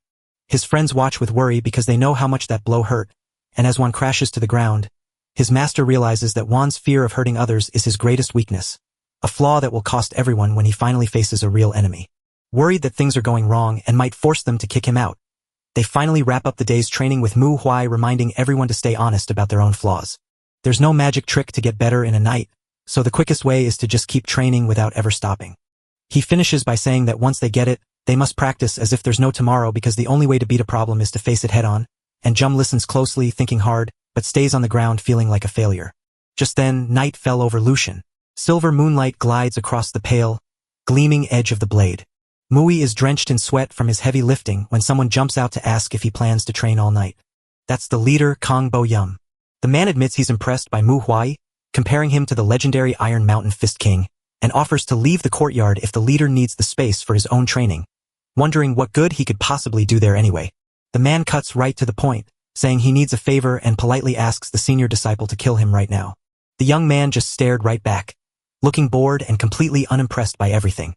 His friends watch with worry because they know how much that blow hurt, and as Wan crashes to the ground, his master realizes that Wan's fear of hurting others is his greatest weakness, a flaw that will cost everyone when he finally faces a real enemy. Worried that things are going wrong and might force them to kick him out, they finally wrap up the day's training with Mu Huai reminding everyone to stay honest about their own flaws. There's no magic trick to get better in a night, so the quickest way is to just keep training without ever stopping. He finishes by saying that once they get it, they must practice as if there's no tomorrow because the only way to beat a problem is to face it head on, and Jum listens closely, thinking hard, but stays on the ground feeling like a failure. Just then, night fell over Lucian. Silver moonlight glides across the pale, gleaming edge of the blade. Mui is drenched in sweat from his heavy lifting when someone jumps out to ask if he plans to train all night. That's the leader, Kong Bo Yum. The man admits he's impressed by Mu Huai, comparing him to the legendary Iron Mountain Fist King, and offers to leave the courtyard if the leader needs the space for his own training, wondering what good he could possibly do there anyway. The man cuts right to the point, saying he needs a favor and politely asks the senior disciple to kill him right now. The young man just stared right back, looking bored and completely unimpressed by everything.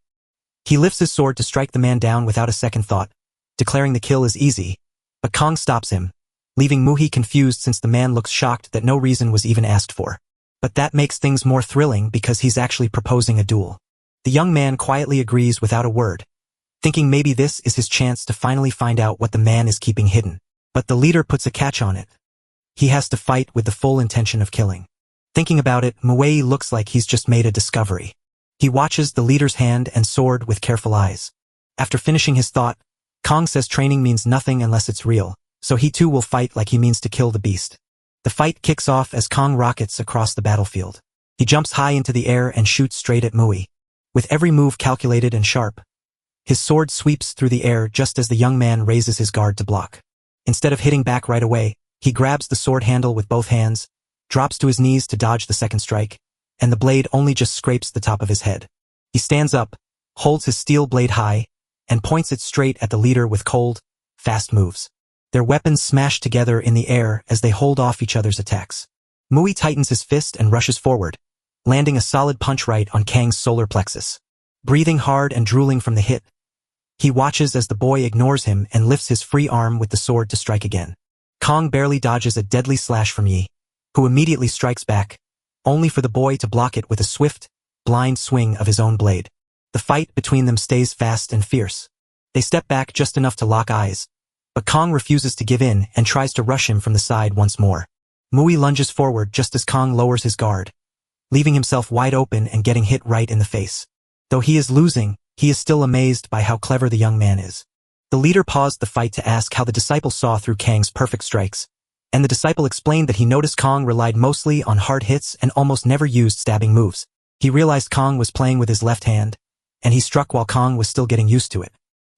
He lifts his sword to strike the man down without a second thought, declaring the kill is easy, but Kong stops him, leaving Muhi confused since the man looks shocked that no reason was even asked for. But that makes things more thrilling because he's actually proposing a duel. The young man quietly agrees without a word, thinking maybe this is his chance to finally find out what the man is keeping hidden. But the leader puts a catch on it. He has to fight with the full intention of killing. Thinking about it, Muei looks like he's just made a discovery. He watches the leader's hand and sword with careful eyes. After finishing his thought, Kong says training means nothing unless it's real, so he too will fight like he means to kill the beast. The fight kicks off as Kong rockets across the battlefield. He jumps high into the air and shoots straight at Muei. With every move calculated and sharp, his sword sweeps through the air just as the young man raises his guard to block. Instead of hitting back right away, he grabs the sword handle with both hands, drops to his knees to dodge the second strike, and the blade only just scrapes the top of his head. He stands up, holds his steel blade high, and points it straight at the leader with cold, fast moves. Their weapons smash together in the air as they hold off each other's attacks. Muei tightens his fist and rushes forward, landing a solid punch right on Kang's solar plexus. Breathing hard and drooling from the hit, he watches as the boy ignores him and lifts his free arm with the sword to strike again. Kong barely dodges a deadly slash from Yi, who immediately strikes back, only for the boy to block it with a swift, blind swing of his own blade. The fight between them stays fast and fierce. They step back just enough to lock eyes, but Kong refuses to give in and tries to rush him from the side once more. Muei lunges forward just as Kong lowers his guard, leaving himself wide open and getting hit right in the face. Though he is losing, he is still amazed by how clever the young man is. The leader paused the fight to ask how the disciple saw through Kang's perfect strikes, and the disciple explained that he noticed Kong relied mostly on hard hits and almost never used stabbing moves. He realized Kong was playing with his left hand, and he struck while Kong was still getting used to it.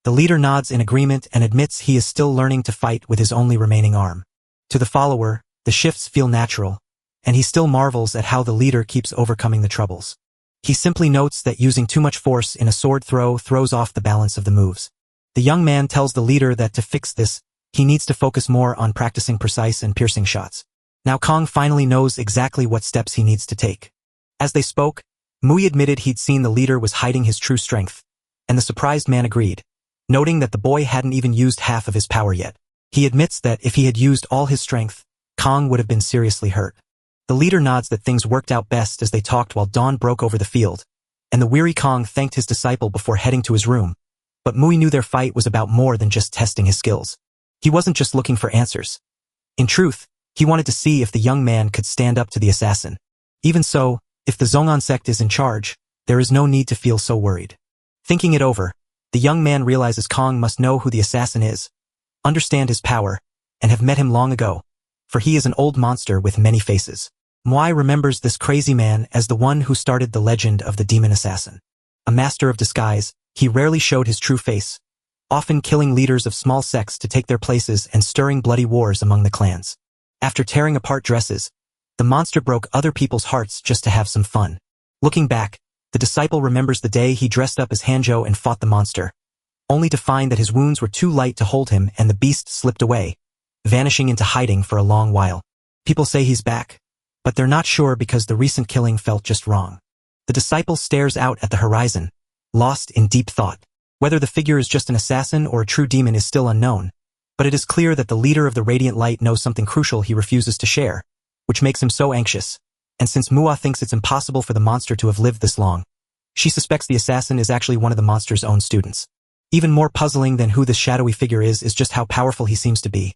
The leader nods in agreement and admits he is still learning to fight with his only remaining arm. To the follower, the shifts feel natural, and he still marvels at how the leader keeps overcoming the troubles. He simply notes that using too much force in a sword throw throws off the balance of the moves. The young man tells the leader that to fix this, he needs to focus more on practicing precise and piercing shots. Now Kong finally knows exactly what steps he needs to take. As they spoke, Muei admitted he'd seen the leader was hiding his true strength, and the surprised man agreed, noting that the boy hadn't even used half of his power yet. He admits that if he had used all his strength, Kong would have been seriously hurt. The leader nods that things worked out best as they talked while dawn broke over the field, and the weary Kong thanked his disciple before heading to his room. But Muei knew their fight was about more than just testing his skills. He wasn't just looking for answers. In truth, he wanted to see if the young man could stand up to the assassin. Even so, if the Zongan sect is in charge, there is no need to feel so worried. Thinking it over, the young man realizes Kong must know who the assassin is, understand his power, and have met him long ago, for he is an old monster with many faces. Muei remembers this crazy man as the one who started the legend of the demon assassin. A master of disguise, he rarely showed his true face, often killing leaders of small sects to take their places and stirring bloody wars among the clans. After tearing apart dresses, the monster broke other people's hearts just to have some fun. Looking back, the disciple remembers the day he dressed up as Hanjo and fought the monster, only to find that his wounds were too light to hold him and the beast slipped away, vanishing into hiding for a long while. People say he's back, but they're not sure because the recent killing felt just wrong. The disciple stares out at the horizon, lost in deep thought. Whether the figure is just an assassin or a true demon is still unknown, but it is clear that the leader of the Radiant Light knows something crucial he refuses to share, which makes him so anxious. And since Mua thinks it's impossible for the monster to have lived this long, she suspects the assassin is actually one of the monster's own students. Even more puzzling than who this shadowy figure is just how powerful he seems to be.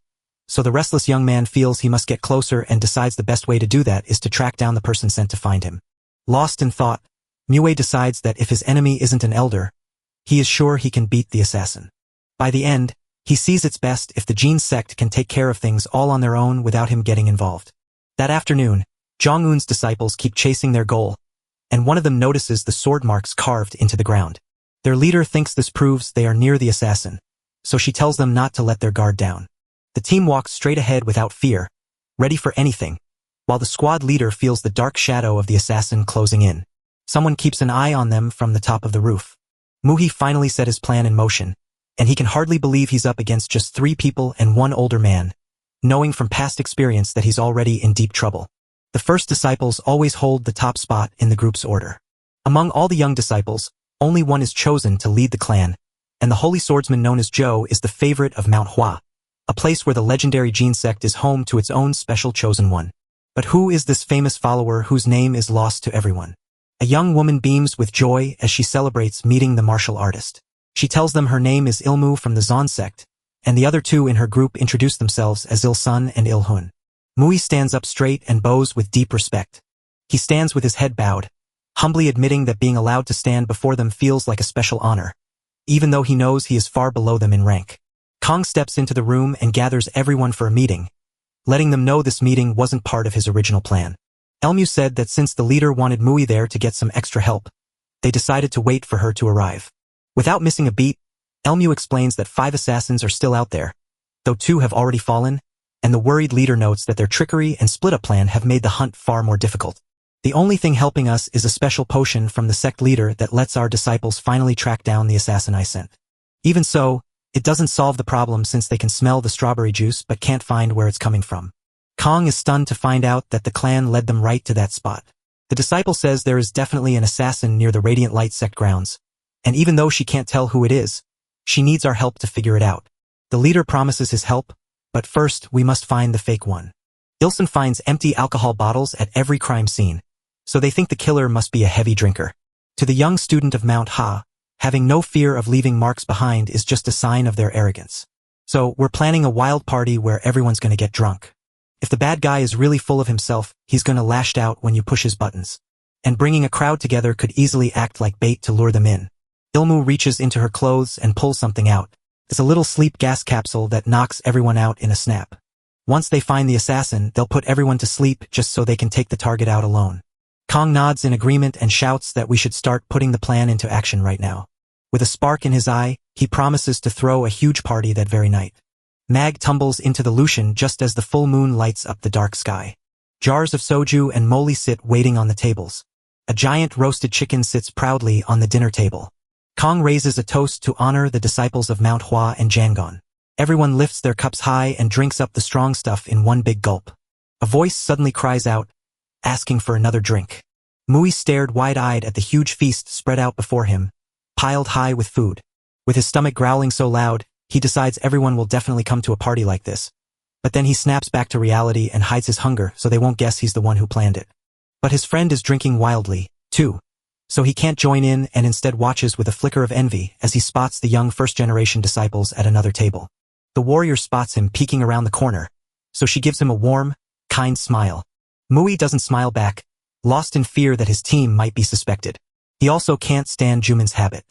So the restless young man feels he must get closer and decides the best way to do that is to track down the person sent to find him. Lost in thought, Muei decides that if his enemy isn't an elder, he is sure he can beat the assassin. By the end, he sees it's best if the Jin sect can take care of things all on their own without him getting involved. That afternoon, Jong-un's disciples keep chasing their goal, and one of them notices the sword marks carved into the ground. Their leader thinks this proves they are near the assassin, so she tells them not to let their guard down. The team walks straight ahead without fear, ready for anything, while the squad leader feels the dark shadow of the assassin closing in. Someone keeps an eye on them from the top of the roof. Muhi finally set his plan in motion, and he can hardly believe he's up against just 3 people and 1 older man, knowing from past experience that he's already in deep trouble. The first disciples always hold the top spot in the group's order. Among all the young disciples, only one is chosen to lead the clan, and the holy swordsman known as Zhou is the favorite of Mount Hua, a place where the legendary Jin sect is home to its own special chosen one. But who is this famous follower whose name is lost to everyone? A young woman beams with joy as she celebrates meeting the martial artist. She tells them her name is Ilmu from the Zon sect, and the other two in her group introduce themselves as Il-sun and Il-hun. Mui stands up straight and bows with deep respect. He stands with his head bowed, humbly admitting that being allowed to stand before them feels like a special honor, even though he knows he is far below them in rank. Kong steps into the room and gathers everyone for a meeting, letting them know this meeting wasn't part of his original plan. Elmu said that since the leader wanted Mui there to get some extra help, they decided to wait for her to arrive. Without missing a beat, Elmu explains that 5 assassins are still out there, though 2 have already fallen, and the worried leader notes that their trickery and split-up plan have made the hunt far more difficult. The only thing helping us is a special potion from the sect leader that lets our disciples finally track down the assassin I sent. Even so, it doesn't solve the problem since they can smell the strawberry juice but can't find where it's coming from. Kong is stunned to find out that the clan led them right to that spot. The disciple says there is definitely an assassin near the Radiant Light sect grounds, and even though she can't tell who it is, she needs our help to figure it out. The leader promises his help, but first we must find the fake one. Il-sun finds empty alcohol bottles at every crime scene, so they think the killer must be a heavy drinker. To the young student of Mount Hua, having no fear of leaving marks behind is just a sign of their arrogance. So we're planning a wild party where everyone's gonna get drunk. If the bad guy is really full of himself, he's gonna lash out when you push his buttons. And bringing a crowd together could easily act like bait to lure them in. Ilmu reaches into her clothes and pulls something out. It's a little sleep gas capsule that knocks everyone out in a snap. Once they find the assassin, they'll put everyone to sleep just so they can take the target out alone. Kong nods in agreement and shouts that we should start putting the plan into action right now. With a spark in his eye, he promises to throw a huge party that very night. Mag tumbles into the Lucian just as the full moon lights up the dark sky. Jars of soju and moly sit waiting on the tables. A giant roasted chicken sits proudly on the dinner table. Kong raises a toast to honor the disciples of Mount Hua and Jangon. Everyone lifts their cups high and drinks up the strong stuff in one big gulp. A voice suddenly cries out, asking for another drink. Mui stared wide-eyed at the huge feast spread out before him, piled high with food. With his stomach growling so loud, he decides everyone will definitely come to a party like this. But then he snaps back to reality and hides his hunger so they won't guess he's the one who planned it. But his friend is drinking wildly, too, so he can't join in and instead watches with a flicker of envy as he spots the young first-generation disciples at another table. The warrior spots him peeking around the corner, so she gives him a warm, kind smile. Mui doesn't smile back, lost in fear that his team might be suspected. He also can't stand Jumin's habit.